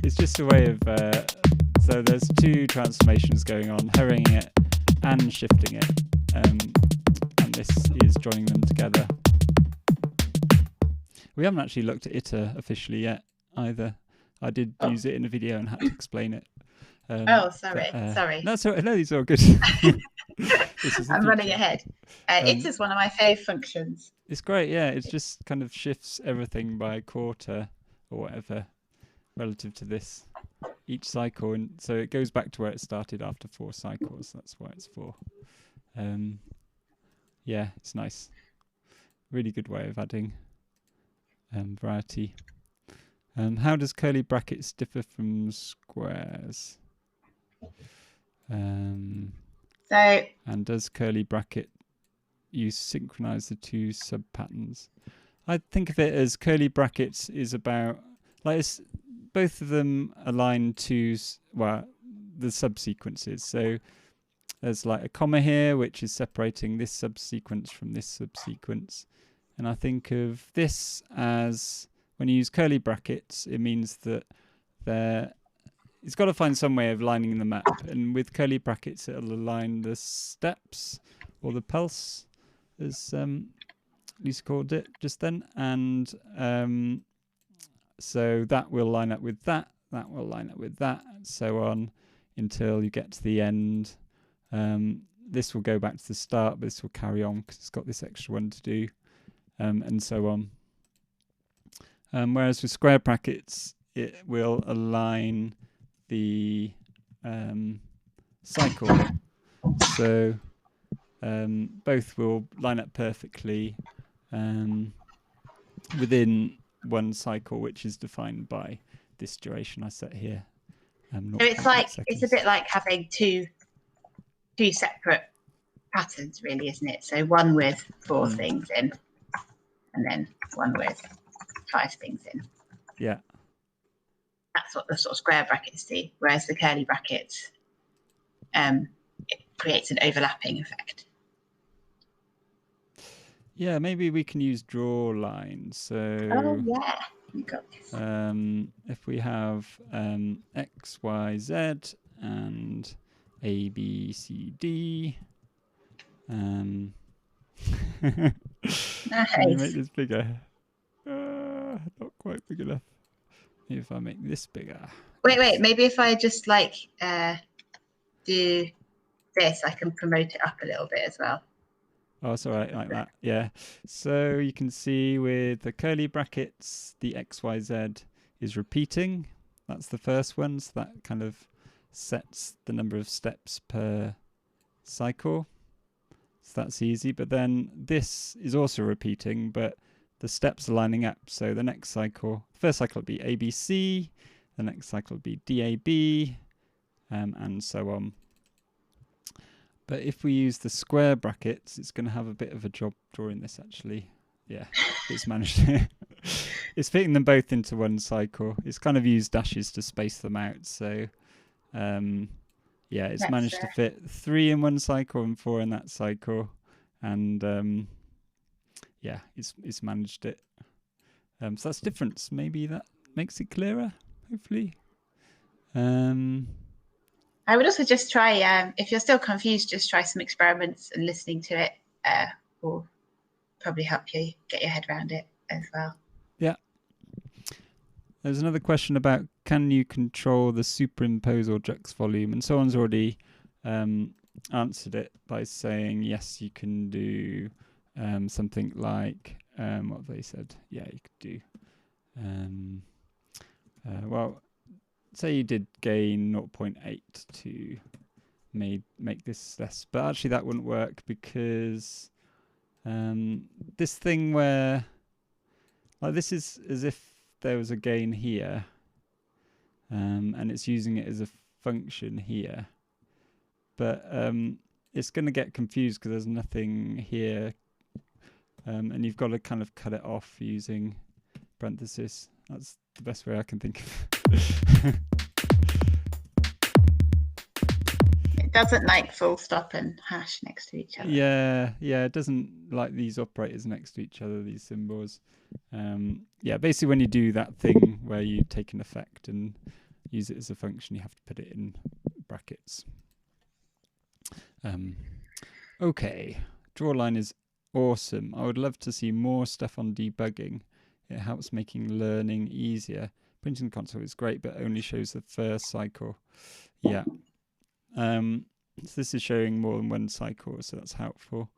It's just a way of so there's 2 transformations going on, hurrying it and shifting it, and this is joining them together. We haven't actually looked at iter officially yet either. I did use it in a video and had to explain it. Sorry. No, these are all good. I'm running ahead. Iter's one of my fave functions. It's great, yeah. It just kind of shifts everything by a quarter or whatever relative to this each cycle, and so it goes back to where it started after 4 cycles. That's why it's 4. Yeah, it's nice. Really good way of adding variety. How does curly brackets differ from squares? And does curly bracket you synchronize the 2 sub patterns? I think of it as curly brackets is about both of them align to the subsequences. So there's like a comma here which is separating this subsequence from this subsequence, and I think of this as when you use curly brackets, it means that it's got to find some way of lining them up, and with curly brackets it'll align the steps or the pulse as Lisa called it just then, and so that will line up with that. That will line up with that, and so on until you get to the end. This will go back to the start, but this will carry on because it's got this extra one to do, and so on. Whereas with square brackets, it will align the cycle. So both will line up perfectly within one cycle, which is defined by this duration I set here. So it's like seconds. It's a bit like having two separate patterns, really, isn't it? So one with 4 things in, and then one with 5 things in. Yeah. That's what the sort of square brackets do. Whereas the curly brackets, it creates an overlapping effect. Yeah, maybe we can use draw lines. So oh yeah, you got this. If we have X, Y, Z and A, B, C, D. Can you make this bigger? Not quite big enough. Maybe if I make this bigger. Wait. Maybe if I just like do this, I can promote it up a little bit as well. Oh, it's all right, like that. Yeah. So you can see with the curly brackets, the X, Y, Z is repeating. That's the first one. So that kind of sets the number of steps per cycle. So that's easy. But then this is also repeating, but the steps are lining up. So the next cycle, the first cycle will be ABC, the next cycle will be DAB, and so on. But if we use the square brackets, it's going to have a bit of a job drawing this, actually. Yeah, it's managed to. It's fitting them both into one cycle. It's kind of used dashes to space them out. So, yeah, it's managed to fit 3 in one cycle and 4 in that cycle. And, yeah, it's managed it. So that's difference. Maybe that makes it clearer, hopefully. I would also just try, if you're still confused, just try some experiments and listening to it will probably help you get your head around it as well. Yeah. There's another question about, can you control the superimpose or jux volume? And someone's already answered it by saying, yes, you can do something like, what have they said? Yeah, you could do. Well, say you did gain 0.8 to make this less, but actually that wouldn't work because this thing where, like, this is as if there was a gain here, and it's using it as a function here, but it's going to get confused because there's nothing here, and you've got to kind of cut it off using parenthesis. That's the best way I can think of. It doesn't like full stop and hash next to each other. Yeah, it doesn't like these operators next to each other, these symbols. Yeah, basically when you do that thing where you take an effect and use it as a function, you have to put it in brackets. Okay, draw line is awesome. I would love to see more stuff on debugging. It helps making learning easier. Printing console is great, but only shows the first cycle. Yeah. So this is showing more than one cycle, so that's helpful.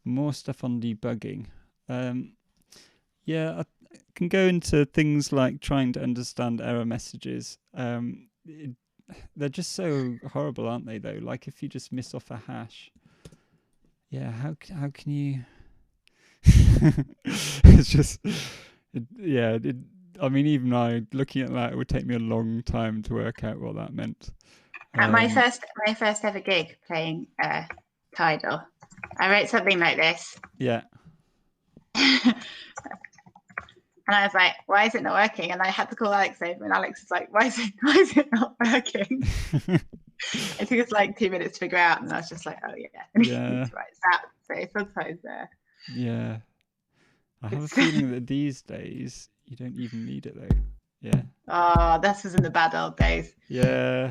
More stuff on debugging. Yeah, I can go into things like trying to understand error messages. They're just so horrible, aren't they, though? Like if you just miss off a hash. Yeah, how can you... It's just... I mean, even I, looking at that, it would take me a long time to work out what that meant. At my first ever gig playing Tidal, I wrote something like this. Yeah. And I was like, why is it not working? And I had to call Alex over, and Alex was like, why is it not working? It took us like 2 minutes to figure out, and I was just like, oh yeah. Yeah. Right, that. So sometimes yeah. I have a feeling that these days you don't even need it though. Yeah. Oh, this was in the bad old days. Yeah.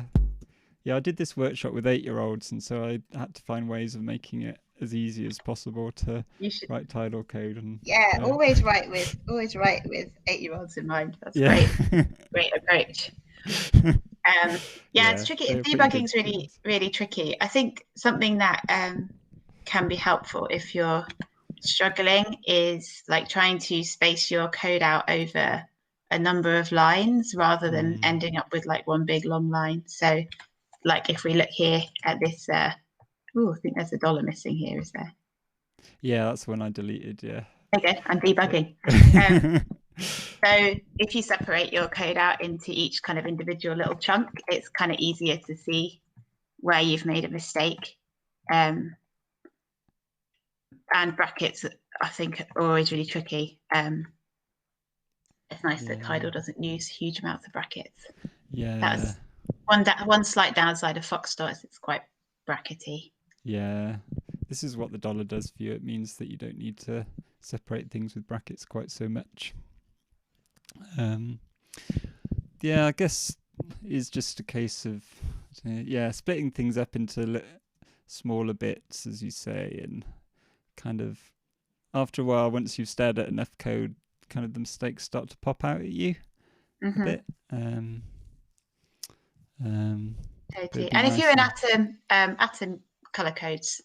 Yeah, I did this workshop with 8-year-olds, and so I had to find ways of making it as easy as possible to You should. write Tidal code and Yeah, always write with 8-year-olds in mind. That's yeah. great approach. Yeah, it's Yeah, tricky. they were pretty Debugging good is to be really, honest. really tricky. I think something that can be helpful if you're struggling is like trying to space your code out over a number of lines rather than ending up with like one big long line. So, like if we look here at this, I think there's a dollar missing here, is there? Yeah, that's when I deleted. Yeah. Okay, I'm debugging. Um, But So if you separate your code out into each kind of individual little chunk, it's kind of easier to see where you've made a mistake. And brackets, I think, are always really tricky. It's nice that yeah, Tidal doesn't use huge amounts of brackets. yeah, That's one slight downside of Foxstar is it's quite brackety. yeah. This is what the dollar does for you. It means that you don't need to separate things with brackets quite so much. Um, yeah, I guess it's just a case of splitting things up into smaller bits, as you say, and kind of after a while, once you've stared at enough code, kind of the mistakes start to pop out at you a bit. But it'd Totally. be And if nice you're in and Atom color codes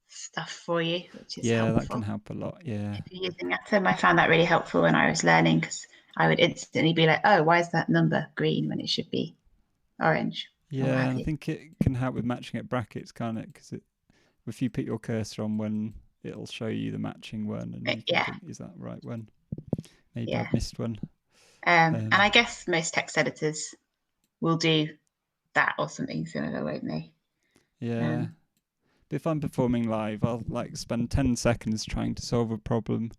stuff for you, which is yeah, that can helpful. help a lot. Yeah, If you're using Atom, I found that really helpful when I was learning because I would instantly be like, oh, why is that number green when it should be orange or what yeah, have and I you? think it can help with matching at brackets, can't it? Because if you put your cursor on one, it'll show you the matching one, and you can Yeah, think, is that the right one? Maybe yeah. I've missed one. And I guess most text editors will do that or something similar, won't they? Yeah. But if I'm performing live, I'll like spend 10 seconds trying to solve a problem,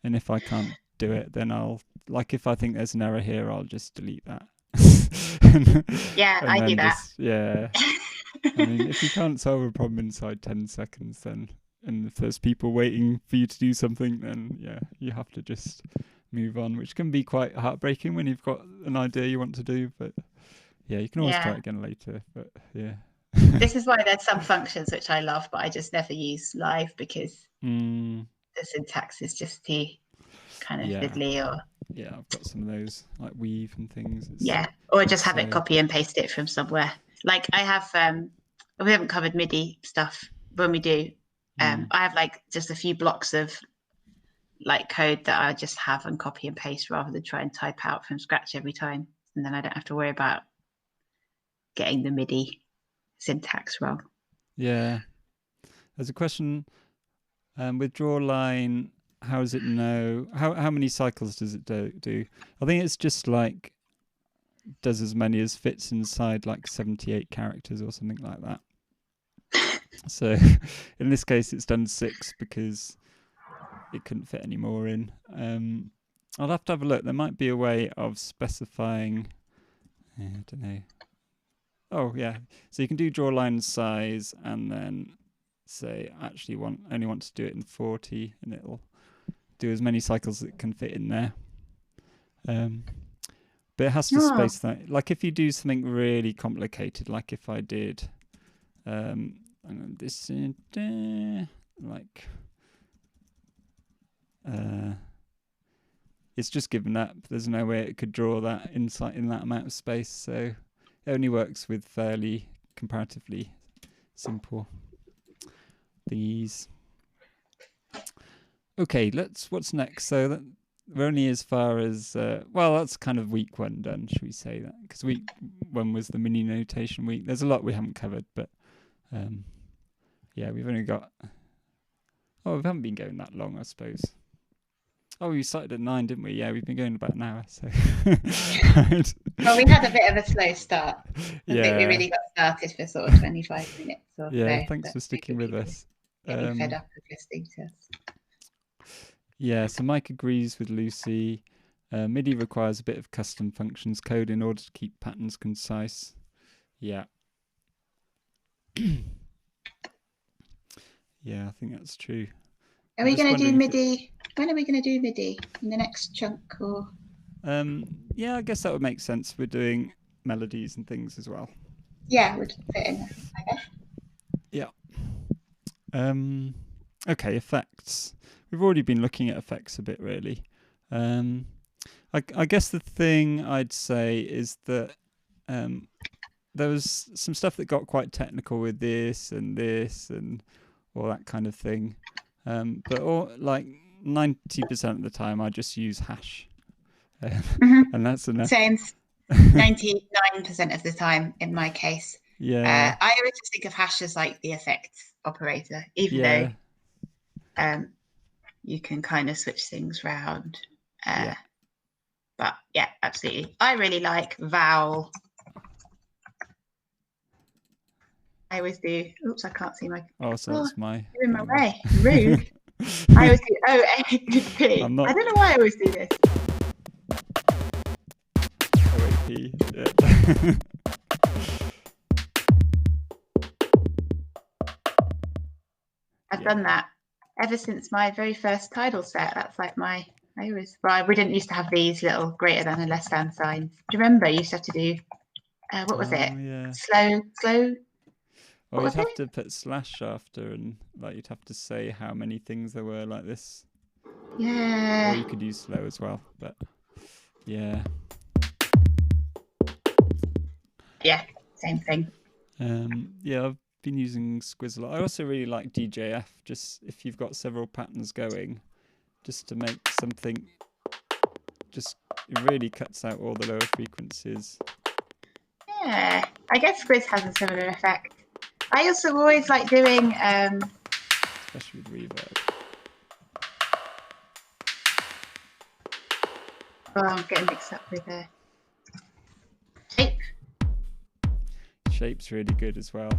and if I can't do it, then I'll like if I think there's an error here, I'll just delete that. Yeah, and I do then that. just I mean, if you can't solve a problem inside 10 seconds, then and if there's people waiting for you to do something, then yeah, you have to just move on, which can be quite heartbreaking when you've got an idea you want to do, but yeah, you can always try Yeah. it again later, but yeah. This is why there's some functions which I love, but I just never use live because Mm, the syntax is just too kind of yeah. fiddly or Yeah, I've got some of those like weave and things. yeah, or just have it So copy and paste it from somewhere. Like I have, we haven't covered MIDI stuff. When we do, I have like just a few blocks of like code that I just have and copy and paste rather than try and type out from scratch every time, and then I don't have to worry about getting the MIDI syntax wrong. yeah, there's a question with draw line. How does it know? How many cycles does it do? I think it's just like does as many as fits inside like 78 characters or something like that. So in this case, it's done 6 because it couldn't fit any more in. I'll have to have a look. There might be a way of specifying. I don't know. Oh yeah, so you can do draw line size and then say actually only want to do it in 40, and it'll do as many cycles as it can fit in there. But it has to Oh, space that. Like if you do something really complicated, like if I did this like it's just given up. There's no way it could draw that insight in that amount of space, so it only works with fairly comparatively simple these. Okay, what's next? So we're only as far as that's kind of week 1 done. Should we say that? Because week 1 was the mini notation week. There's a lot we haven't covered, but yeah, we've only got. Oh, we haven't been going that long, I suppose. Oh, we started at 9, didn't we? Yeah, we've been going about an hour. So. well, we had a bit of a slow start. I think we Yeah. really got started for sort of 25 minutes or Yeah, so. thanks for sticking with us. Getting fed up with listening to us. Yeah, so Mike agrees with Lucy. MIDI requires a bit of custom functions code in order to keep patterns concise. Yeah. Yeah, I think that's true. Are we going to do MIDI? When are we going to do MIDI? In the next chunk or? Yeah, I guess that would make sense. We're doing melodies and things as well. Yeah, would fit in, I guess. Yeah. Okay, effects. We've already been looking at effects a bit, really. I guess the thing I'd say is that there was some stuff that got quite technical with this and all that kind of thing. But all, like 90% of the time, I just use hash, and that's enough. Same. 99% of the time in my case. Yeah, I always just think of hash as like the effects operator, even yeah, though you can kind of switch things around. yeah. But yeah, absolutely. I really like vowel. I always do. Oops, I can't see my. Oh, so that's my you're in my thing way. Rude. I always do OAP. I'm not I don't know why I always do this. OAP. Yeah. I've done that ever since my very first Tidal set. That's like my. We didn't used to have these little greater than and less than signs. Do you remember? You used to have to do. What was it? Yeah. Slow. Or you'd have to put slash after, and like you'd have to say how many things there were like this. Yeah. Or you could use slow as well, but yeah. Yeah, same thing. Yeah, I've been using Squiz a lot. I also really like DJF, just if you've got several patterns going, just to make something, just it really cuts out all the lower frequencies. Yeah, I guess Squiz has a similar effect. I also always like doing especially with reverb. Oh, I'm getting mixed up with shape. Shape's really good as well,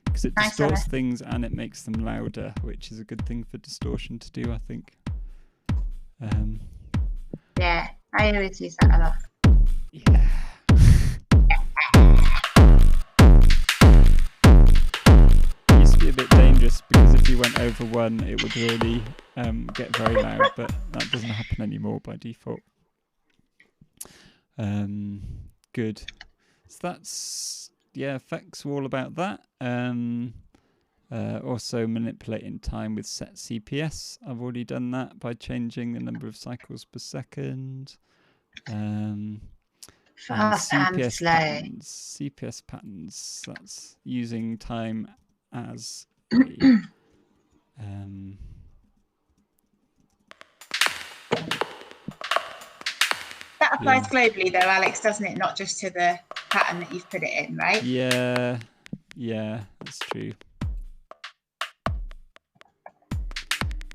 because it distorts things and it makes them louder, which is a good thing for distortion to do, I think. Yeah, I always use that a lot. Yeah. It used to be a bit dangerous because if you went over one, it would really get very loud, but that doesn't happen anymore by default. Good. So that's, yeah, effects are all about that. Also manipulating time with set CPS. I've already done that by changing the number of cycles per second. Fast and slow. CPS patterns. That's using time as a, that applies globally though, Alex, doesn't it? Not just to the pattern that you've put it in, right? Yeah, that's true.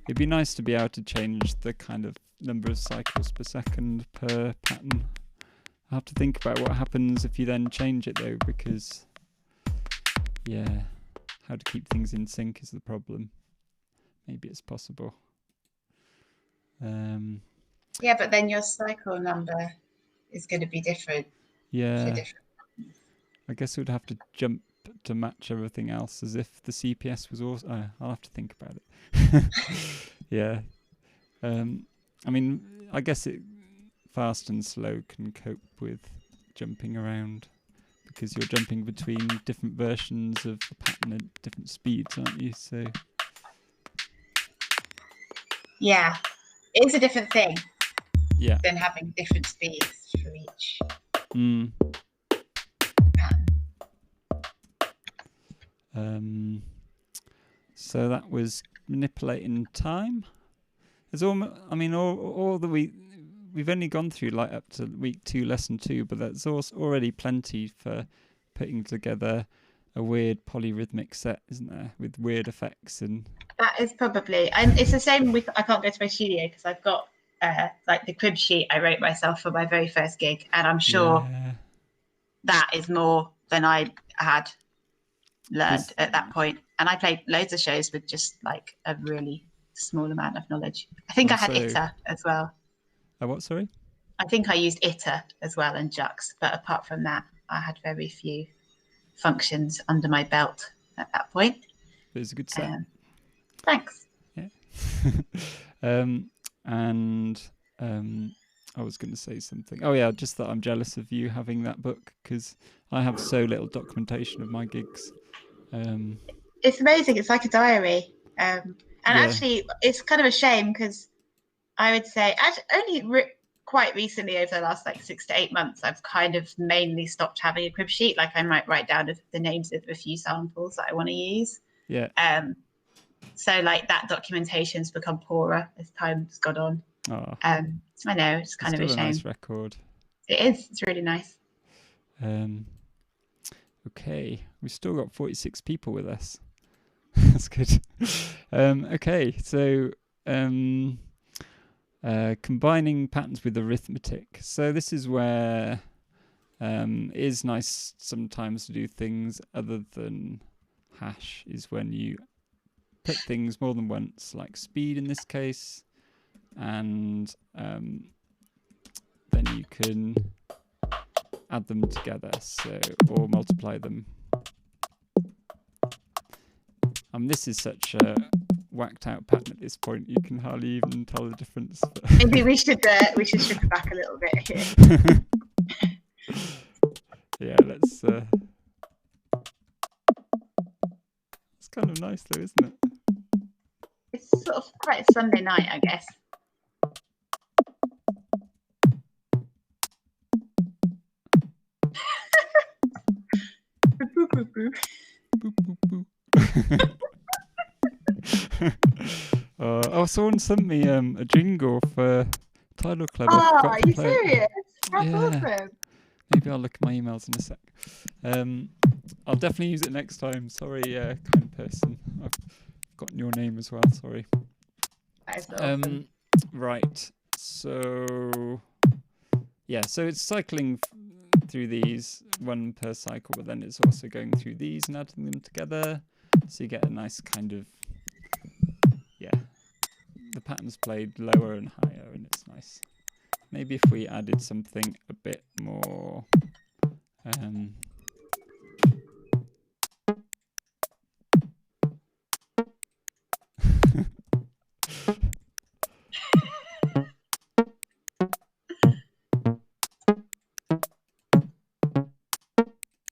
It'd be nice to be able to change the kind of number of cycles per second per pattern. I have to think about what happens if you then change it though, because yeah, how to keep things in sync is the problem. Maybe it's possible. Yeah, but then your cycle number is going to be different. Yeah. I guess it would have to jump to match everything else, as if the CPS was also. I'll have to think about it. Yeah. I mean, I guess fast and slow can cope with jumping around, because you're jumping between different versions of the pattern at different speeds, aren't you? So yeah, it is a different thing. Yeah. Than having different speeds for each pattern. So that was manipulating time. There's all the we've only gone through like up to week 2, lesson 2, but that's also already plenty for putting together a weird polyrhythmic set, isn't there, with weird effects and. That is probably, and it's the same. I can't go to my studio because I've got like the crib sheet I wrote myself for my very first gig, and I'm sure that is more than I had learned at that point. And I played loads of shows with just like a really small amount of knowledge. I think I had ITA as well. What, sorry? I think I used ITA as well and Jux, but apart from that, I had very few functions under my belt at that point. It was a good set. Thanks. Yeah. And I was going to say something. Oh yeah, just that I'm jealous of you having that book, because I have so little documentation of my gigs. It's amazing. It's like a diary. And Yeah. actually, it's kind of a shame because I would say only quite recently, over the last like 6 to 8 months, I've kind of mainly stopped having a crib sheet. Like I might write down the names of a few samples that I want to use. Yeah. So like that documentation's become poorer as time's gone on. Oh, I know it's kind of a still a shame. nice record. It is. It's really nice. Okay, we've still got 46 people with us. That's good. Okay, so combining patterns with arithmetic. So this is where it is nice sometimes to do things other than hash, is when you put things more than once, like speed in this case, and then you can add them together, so, or multiply them. This is such a whacked out pattern at this point, you can hardly even tell the difference. Maybe we should strip it back a little bit here. Yeah, let's. It's kind of nice though, isn't it? It's sort of quite a Sunday night, I guess. Boop, boop, boop. Boop, boop, boop. Someone sent me a jingle for Tidal Club. Oh, are you serious? That's awesome. Maybe I'll look at my emails in a sec. I'll definitely use it next time. Sorry, kind person. I've forgotten your name as well. Sorry. That is awesome. Right. So yeah, so it's cycling through these, one per cycle, but then it's also going through these and adding them together. So you get a nice kind of, yeah, the pattern's played lower and higher, and it's nice. Maybe if we added something a bit more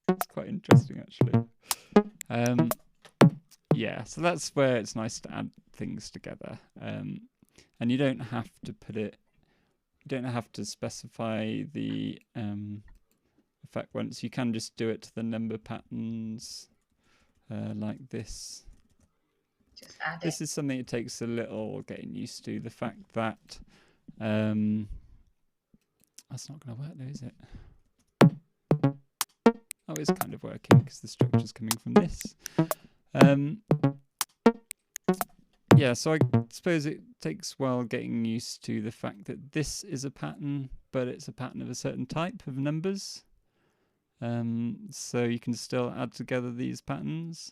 it's quite interesting actually. Yeah, so that's where it's nice to add things together, and you don't have to put it, you don't have to specify the effect once. You can just do it to the number patterns like this. Just add this is something it takes a little getting used to, the fact that that's not going to work though, is it? Oh, it's kind of working because the structure's coming from this. Yeah, so I suppose it takes a while getting used to the fact that this is a pattern, but it's a pattern of a certain type of numbers. So you can still add together these patterns.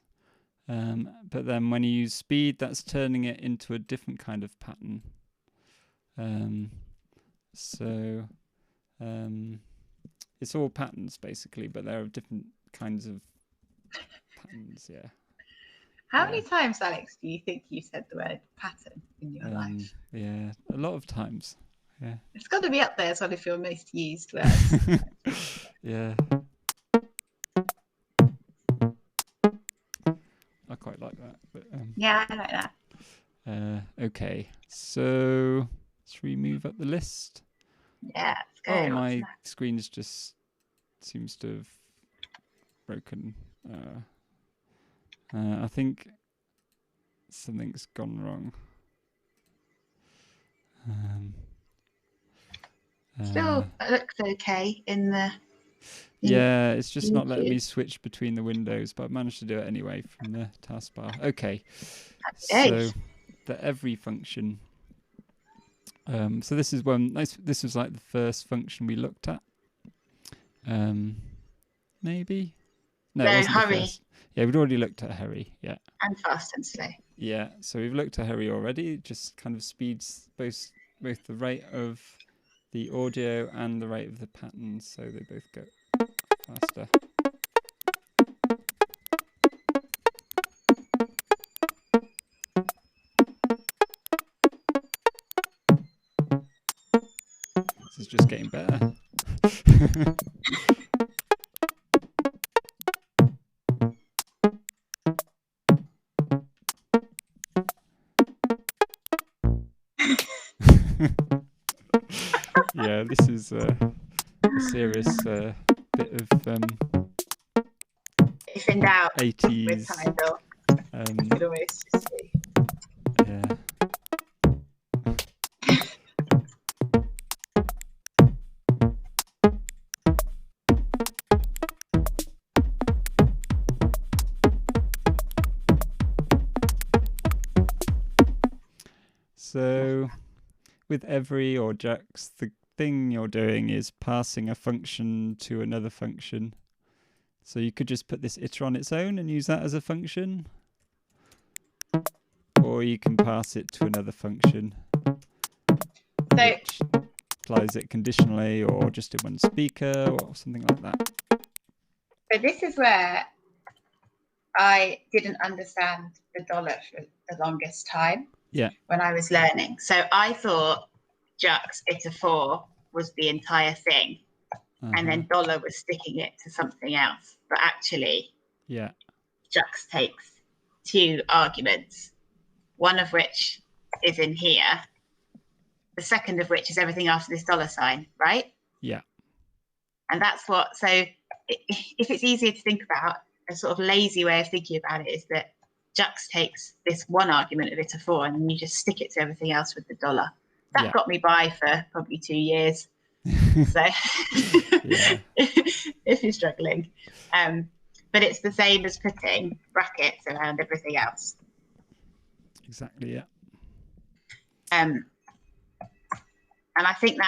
But then when you use speed, that's turning it into a different kind of pattern. It's all patterns basically, but there are different kinds of patterns, yeah. How many times, Alex, do you think you said the word pattern in your life? Yeah, a lot of times. Yeah. It's got to be up there as one of your most used words. Yeah. I quite like that. But, yeah, I like that. Okay, so should we move up the list? Yeah, let's go. Oh, my screen's just seems to have broken. I think something's gone wrong. Still looks okay in the. Yeah, it's just not letting me switch between the windows, but I've managed to do it anyway from the taskbar. Okay, so the every function. So this is one. This was like the first function we looked at. Maybe. No, it wasn't hurry. The first. Yeah, we'd already looked at hurry. Yeah. And fast and slow. Yeah, so we've looked at hurry already. It just kind of speeds both the rate of the audio and the rate of the patterns, so they both go faster. This is just getting better. Yeah, this is a serious bit of If in doubt with 80s. Tidal, you could always just see. Yeah. So with every or jux, the thing you're doing is passing a function to another function. So you could just put this iter on its own and use that as a function. Or you can pass it to another function, which applies it conditionally or just in one speaker or something like that. So this is where I didn't understand the dollar for the longest time. Yeah. When I was learning. So I thought jux iter4 was the entire thing. And then dollar was sticking it to something else. But actually, yeah, jux takes 2 arguments, one of which is in here, the second of which is everything after this dollar sign, right? Yeah. And that's what, so if it's easier to think about, a sort of lazy way of thinking about it is that jux takes this one argument of iter4 and then you just stick it to everything else with the dollar. That got me by for probably 2 years. So if you're struggling. But it's the same as putting brackets around everything else. Exactly, yeah. And I think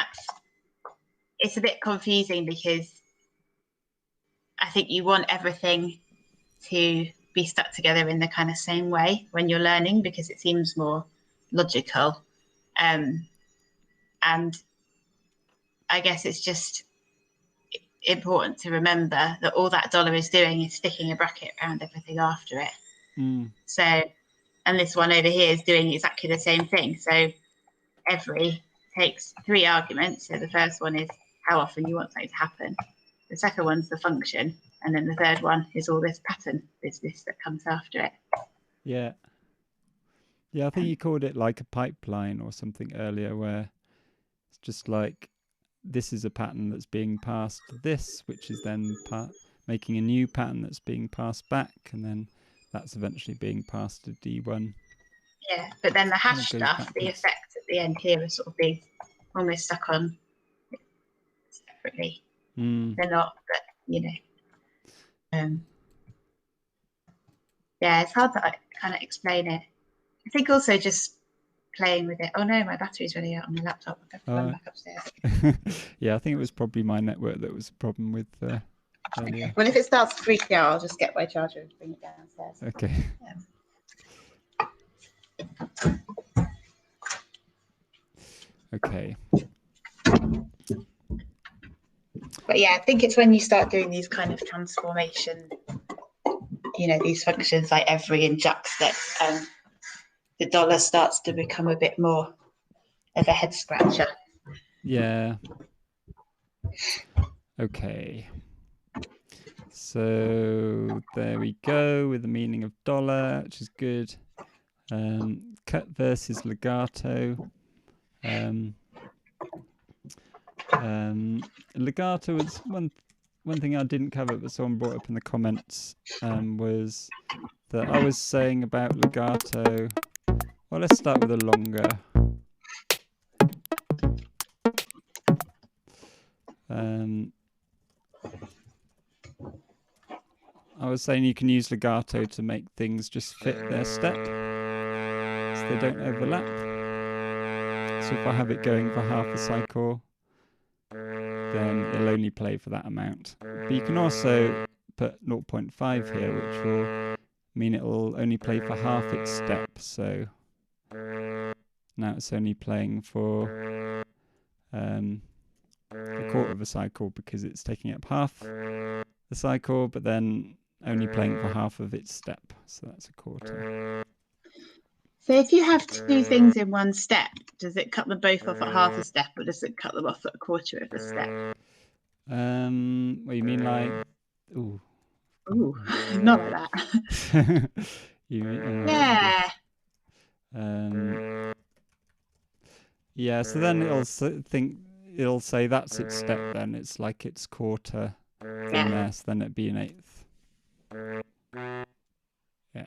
it's a bit confusing because I think you want everything to be stuck together in the kind of same way when you're learning because it seems more logical. And I guess it's just important to remember that all that dollar is doing is sticking a bracket around everything after it. So, and this one over here is doing exactly the same thing. So every takes 3 arguments. So the first one is how often you want something to happen. The second one's the function. And then the third one is all this pattern business that comes after it. Yeah. Yeah, I think you called it like a pipeline or something earlier where it's just like this is a pattern that's being passed to this, which is then making a new pattern that's being passed back, and then that's eventually being passed to D1. Yeah, but then the hash stuff, backwards. The effect at the end here is sort of being almost stuck on separately. They're not, but you know. Yeah, it's hard to kind of explain it. I think also just playing with it. Oh no, my battery's running out on my laptop. I have to run back upstairs. Yeah, I think it was probably my network that was a problem with earlier. Okay. Well, if it starts freaking out, I'll just get my charger and bring it downstairs. Okay. Okay. But yeah, I think it's when you start doing these kind of transformation, these functions like every and jux that the dollar starts to become a bit more of a head scratcher. Yeah. Okay. So there we go with the meaning of dollar, which is good. Cut versus legato. Legato was one thing I didn't cover, but someone brought up in the comments was that I was saying about legato. Well, let's start with a longer. I was saying you can use legato to make things just fit their step, so they don't overlap. So if I have it going for half a cycle, then it'll only play for that amount. But you can also put 0.5 here, which will mean it'll only play for half its step. So now it's only playing for a quarter of a cycle because it's taking up half the cycle, but then only playing for half of its step. So that's a quarter. So if you have 2 things in one step, does it cut them both off at half a step, or does it cut them off at a quarter of a step? What you mean like? Ooh, not like that. Yeah. Yeah, so then it'll say that's its step then. It's like its quarter thing there, so then it'd be an eighth. Yeah.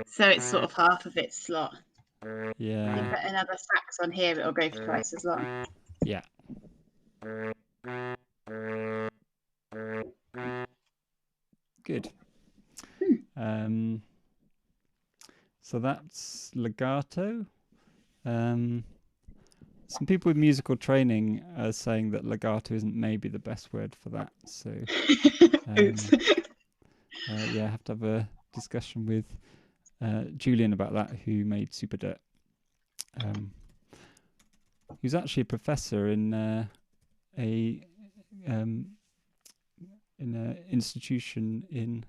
So it's sort of half of its slot. Yeah. You put another sax on here, it'll go for twice as long. Yeah. Good. So that's legato. Some people with musical training are saying that legato isn't maybe the best word for that. So, yeah, I have to have a discussion with Julian about that, who made Super Dirt. He was actually a professor in a institution in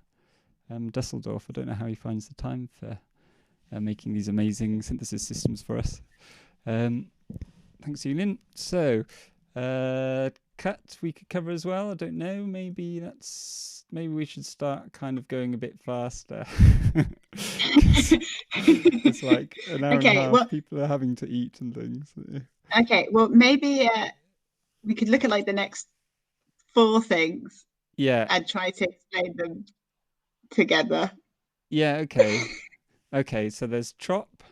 Dusseldorf. I don't know how he finds the time for making these amazing synthesis systems for us. Thanks, Julian. So, cut we could cover as well. I don't know. Maybe we should start kind of going a bit faster. It's like an hour and a half. Well, people are having to eat and things. Okay, well, maybe we could look at like the next 4 things. Yeah. And try to explain them together. Yeah. Okay. Okay. So there's chop,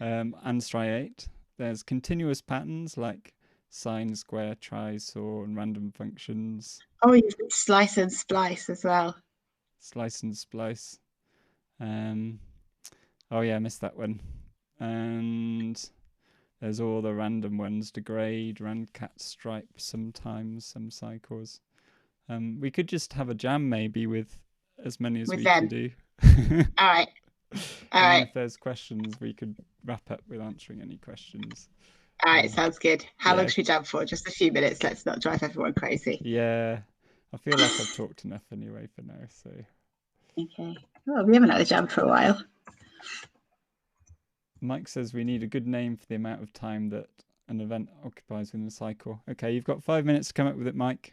and striate. There's continuous patterns like sine, square, trisor, and random functions. Oh, you've got slice and splice as well. Slice and splice. Oh yeah, I missed that one. And there's all the random ones: degrade, randcat, stripe, sometimes some cycles. We could just have a jam maybe with as many as we can do. All right. And if there's questions, we could wrap up with answering any questions. All right, sounds good. How long should we jam for? Just a few minutes. Let's not drive everyone crazy. Yeah, I feel like I've talked enough anyway for now. So. Okay. Well, we haven't had a jam for a while. Mike says we need a good name for the amount of time that an event occupies within a cycle. Okay, you've got 5 minutes to come up with it, Mike.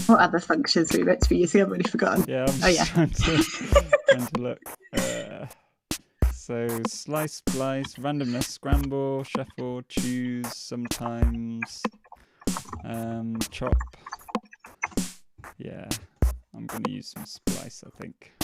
What other functions we meant to be using? I've already forgotten. Yeah, I'm just trying to look. So slice, splice, randomness, scramble, shuffle, choose, sometimes, chop. Yeah, I'm going to use some splice, I think.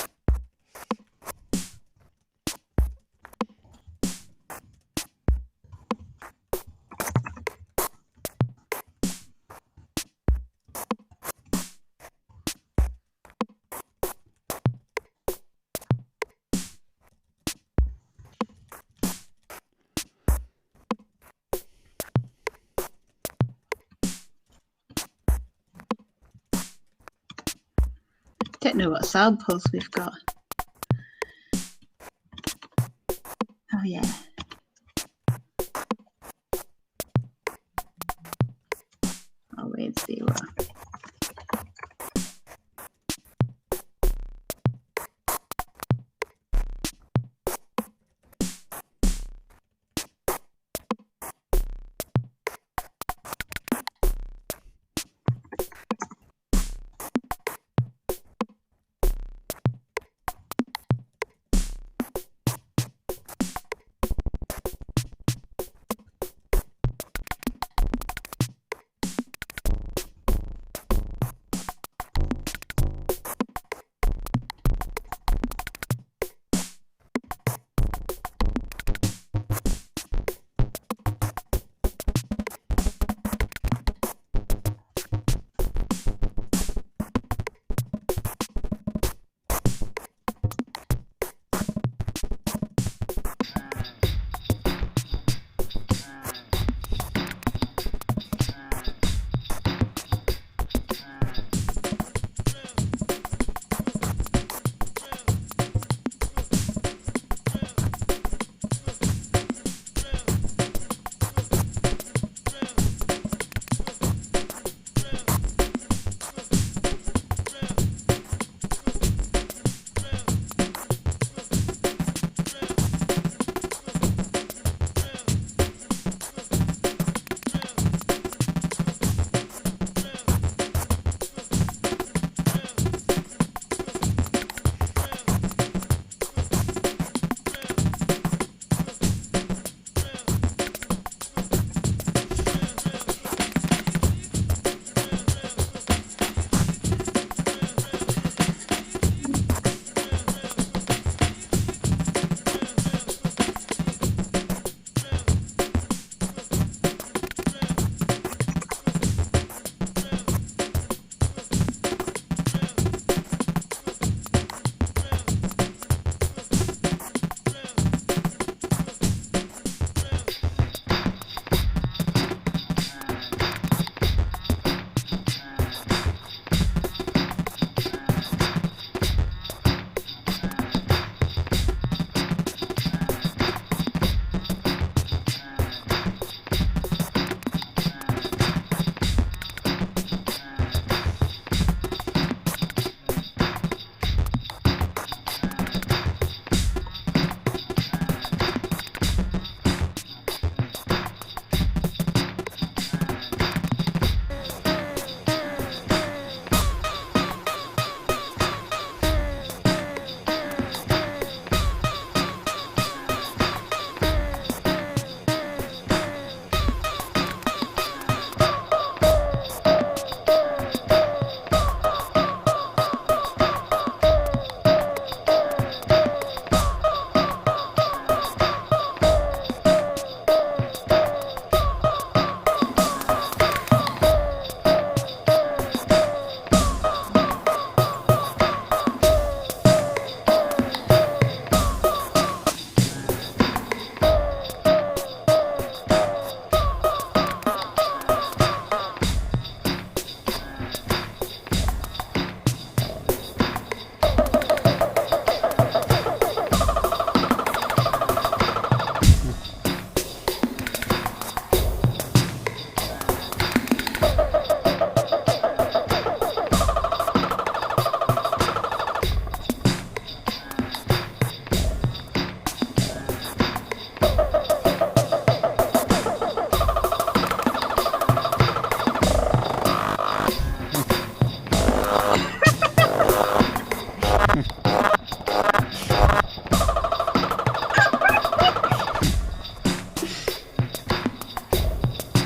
Don't know what samples we've got. Oh yeah. I'll wait and see what.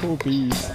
Poor bees.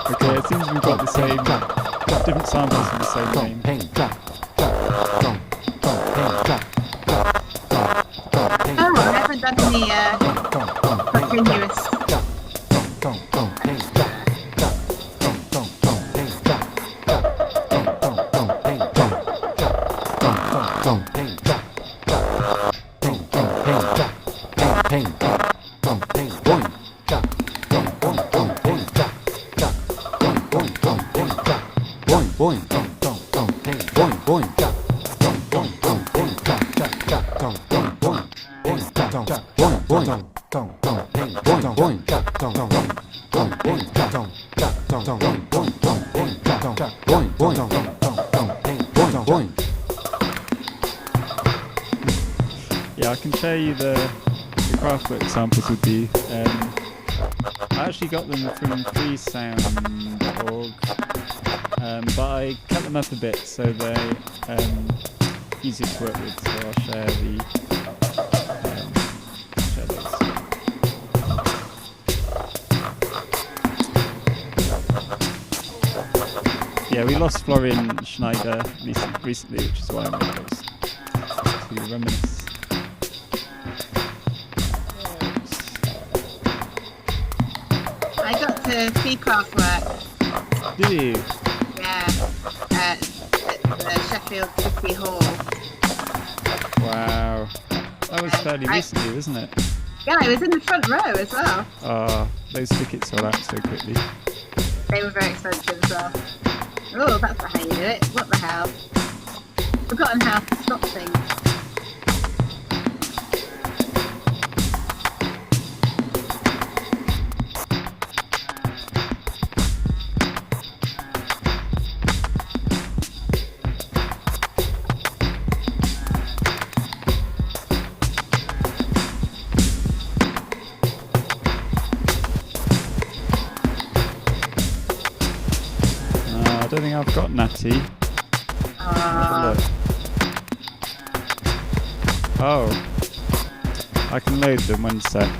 Okay, it seems we've got the same, different samples of the same name. Oh, I haven't done any continuous. Yeah, I can show you the craftwork samples with you. I actually got them from freesound.org, but I cut them up a bit so they're easy to work with. So I'll share those. Yeah, we lost Florian Schneider recently, which is why I made those to reminisce. I got to see craftwork. Did you? Yeah, at the Sheffield City Hall. Wow. That was fairly recently, wasn't it? Yeah, I was in the front row as well. Those tickets sold out so quickly. They were very expensive as well. Oh, that's not how you do it. What the hell? Forgotten how to stop things. I don't think I've got Natty. Look. Oh, I can load them, one sec.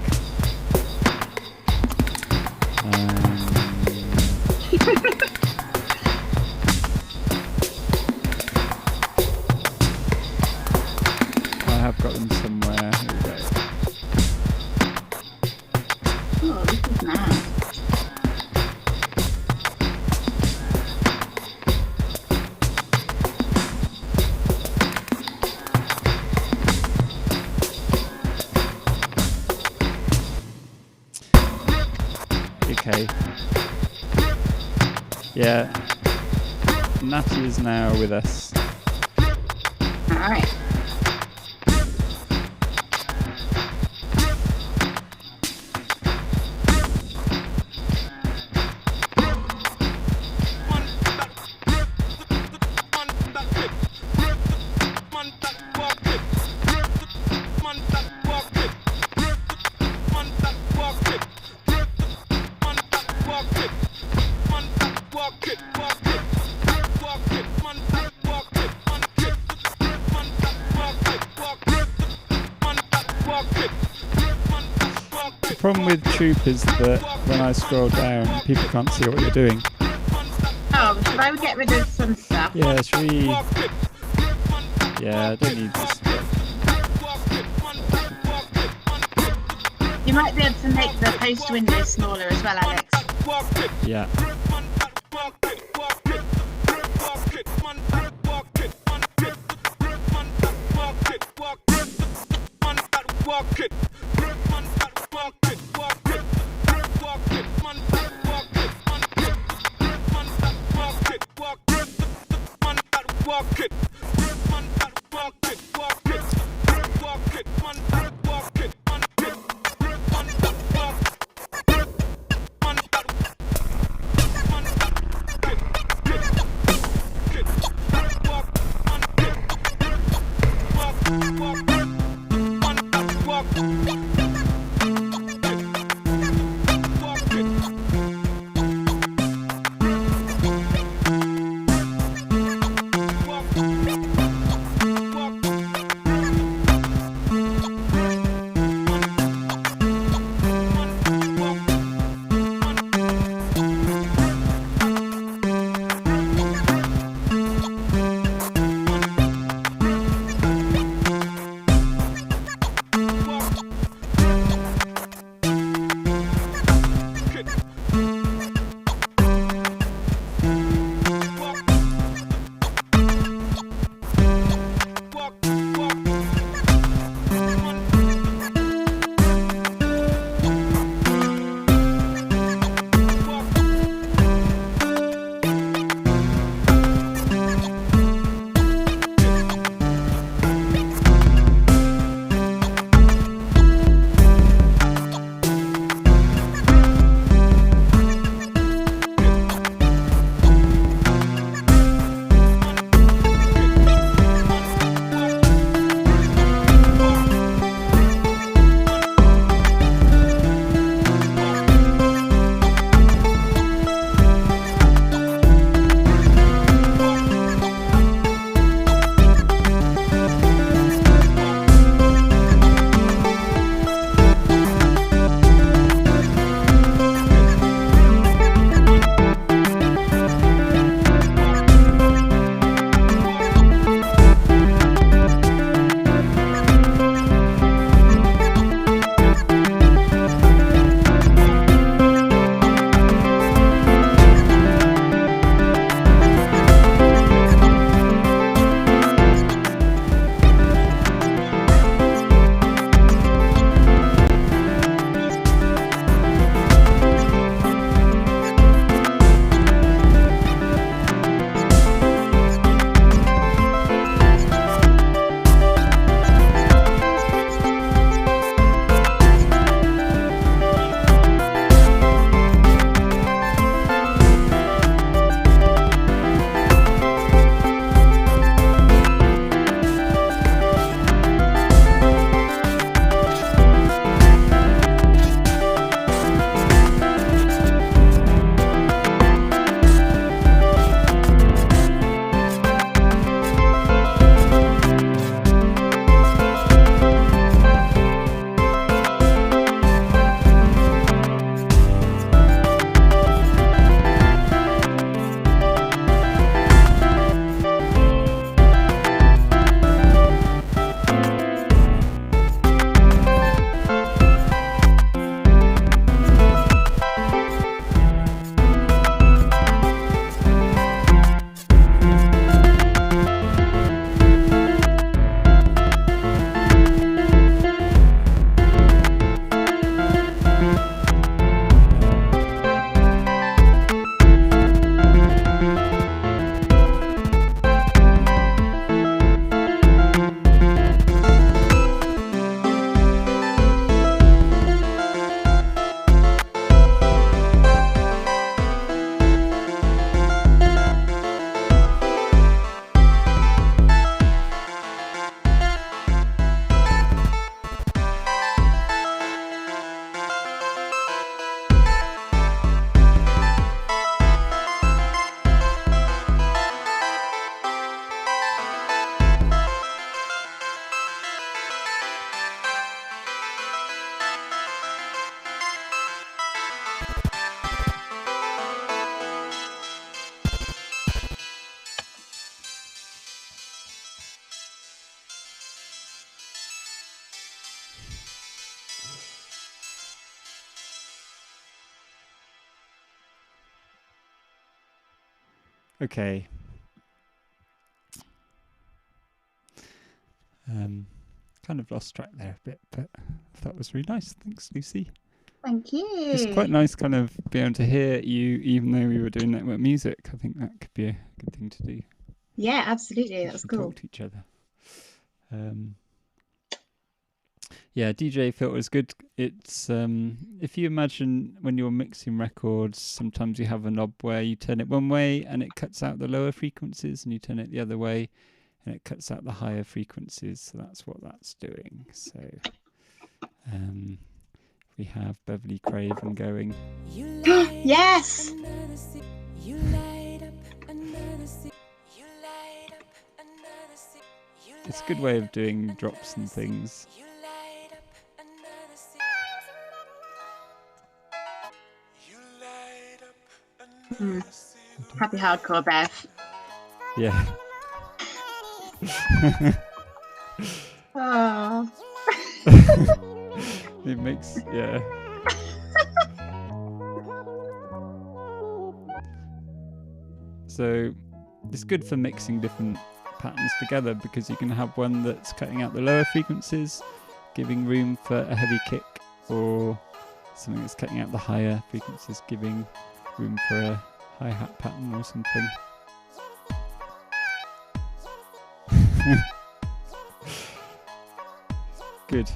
I have got them somewhere. Here we go. Oh, this is nice. Okay. Yeah. Natty is now with us. Alright. The problem with Troop is that when I scroll down, people can't see what you're doing. Oh, should I get rid of some stuff? Yeah, should we... Yeah, I don't need this. You might be able to make the post window smaller as well, Alex. Yeah. Okay. Kind of lost track there a bit, but that was really nice. Thanks, Lucy. Thank you. It's quite nice kind of being able to hear you, even though we were doing network music. I think that could be a good thing to do. Yeah, absolutely. That's cool. Talk to each other. Yeah, DJ filter is good. It's if you imagine when you're mixing records, sometimes you have a knob where you turn it one way and it cuts out the lower frequencies, and you turn it the other way and it cuts out the higher frequencies. So that's what that's doing. So we have Beverly Craven going. Yes. It's a good way of doing drops and things. Happy hardcore, Bev. Yeah. Oh. It makes, yeah. So it's good for mixing different patterns together, because you can have one that's cutting out the lower frequencies, giving room for a heavy kick, or something that's cutting out the higher frequencies, giving room for a hi-hat pattern or something. Good.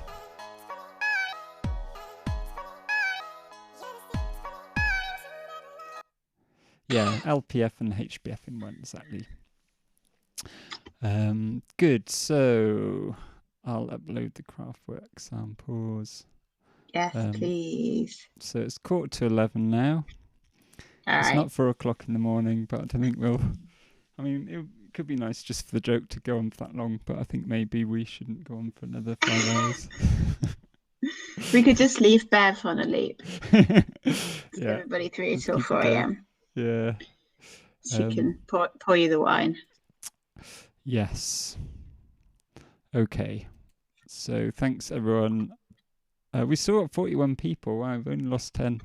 Yeah, LPF and HBF in one, exactly. Good. So I'll upload the Kraftwerk samples. Yes, please. So it's 11:15 now. It's not 4 o'clock in the morning, but I don't think we'll. I mean, it could be nice just for the joke to go on for that long, but I think maybe we shouldn't go on for another 5 hours. We could just leave Bev on a loop. Yeah. Everybody through till 4 a.m. Yeah. She can pour you the wine. Yes. Okay. So thanks, everyone. We saw 41 people. Wow, we've only lost 10.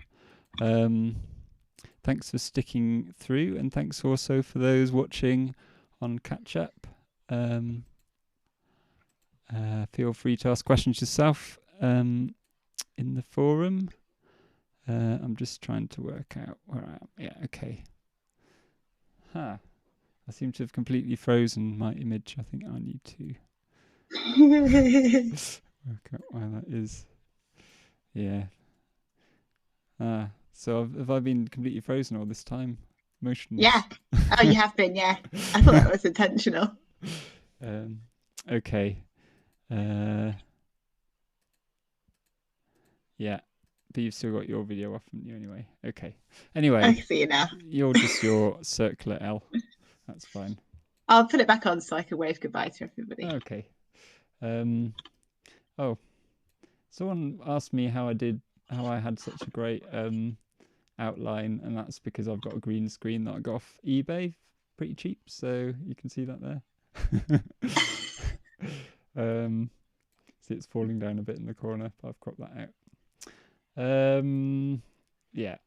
Thanks for sticking through, and thanks also for those watching on catch up. Feel free to ask questions yourself in the forum. I'm just trying to work out where I am. Yeah, okay. I seem to have completely frozen my image. I think I need to work out why that is. Yeah. So have I been completely frozen all this time? Motionless? Yeah. Oh, you have been, yeah. I thought that was intentional. Okay. Yeah. But you've still got your video off, haven't you, anyway? Okay. Anyway. I can see you now. You're just your circular L. That's fine. I'll put it back on so I can wave goodbye to everybody. Okay. Someone asked me how I had such a great outline, and that's because I've got a green screen that I got off eBay pretty cheap, so you can see that there. See, it's falling down a bit in the corner, but I've cropped that out. Yeah.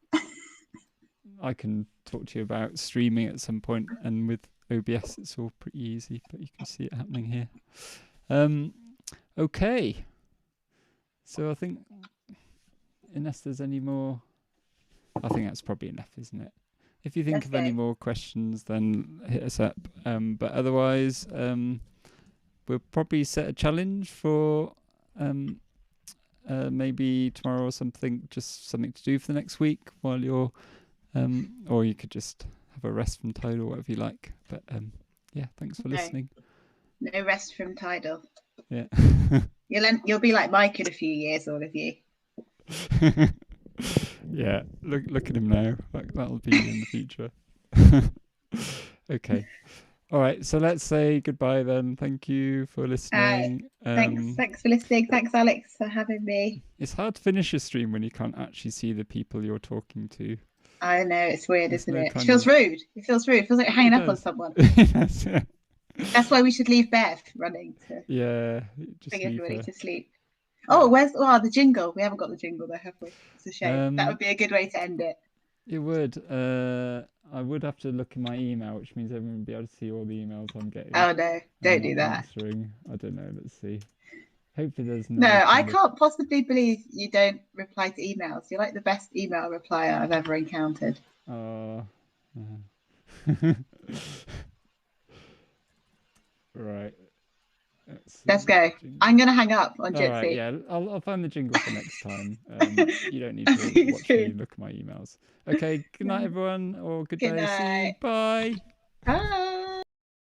I can talk to you about streaming at some point, and with OBS it's all pretty easy, but you can see it happening here. Okay. So I think, unless there's any more, I think that's probably enough, isn't it? If you think of any more questions, then hit us up. But otherwise, we'll probably set a challenge for maybe tomorrow or something, just something to do for the next week while you're, or you could just have a rest from Tidal, whatever you like. But yeah, thanks for listening. No rest from Tidal. Yeah. You'll be like Mike in a few years, all of you. Yeah, look at him now. That'll be in the future. Okay. All right, so let's say goodbye then. Thank you for listening. Thanks for listening. Thanks, Alex, for having me. It's hard to finish a stream when you can't actually see the people you're talking to. I know, it's weird, isn't it? It feels rude. It feels rude. It feels like hanging up on someone. Yes, yeah. That's why we should leave Beth running to just bring everybody to sleep. Oh, where's the jingle? We haven't got the jingle there, have we? It's a shame. That would be a good way to end it. It would. I would have to look in my email, which means everyone would be able to see all the emails I'm getting Oh no, and don't not do that. answering. I don't know. Let's see. Hopefully, there's No, no I kind of. can't possibly believe you don't reply to emails. You're like the best email replier I've ever encountered. Uh, right. Let's Let's see. go. I'm going to hang up on All right. Jitsi. Yeah. I'll find the jingle for next time. You don't need I'll to see you watch me soon. look at my emails. Okay. Good night, everyone, or good Good day. See you. night. Bye. Bye.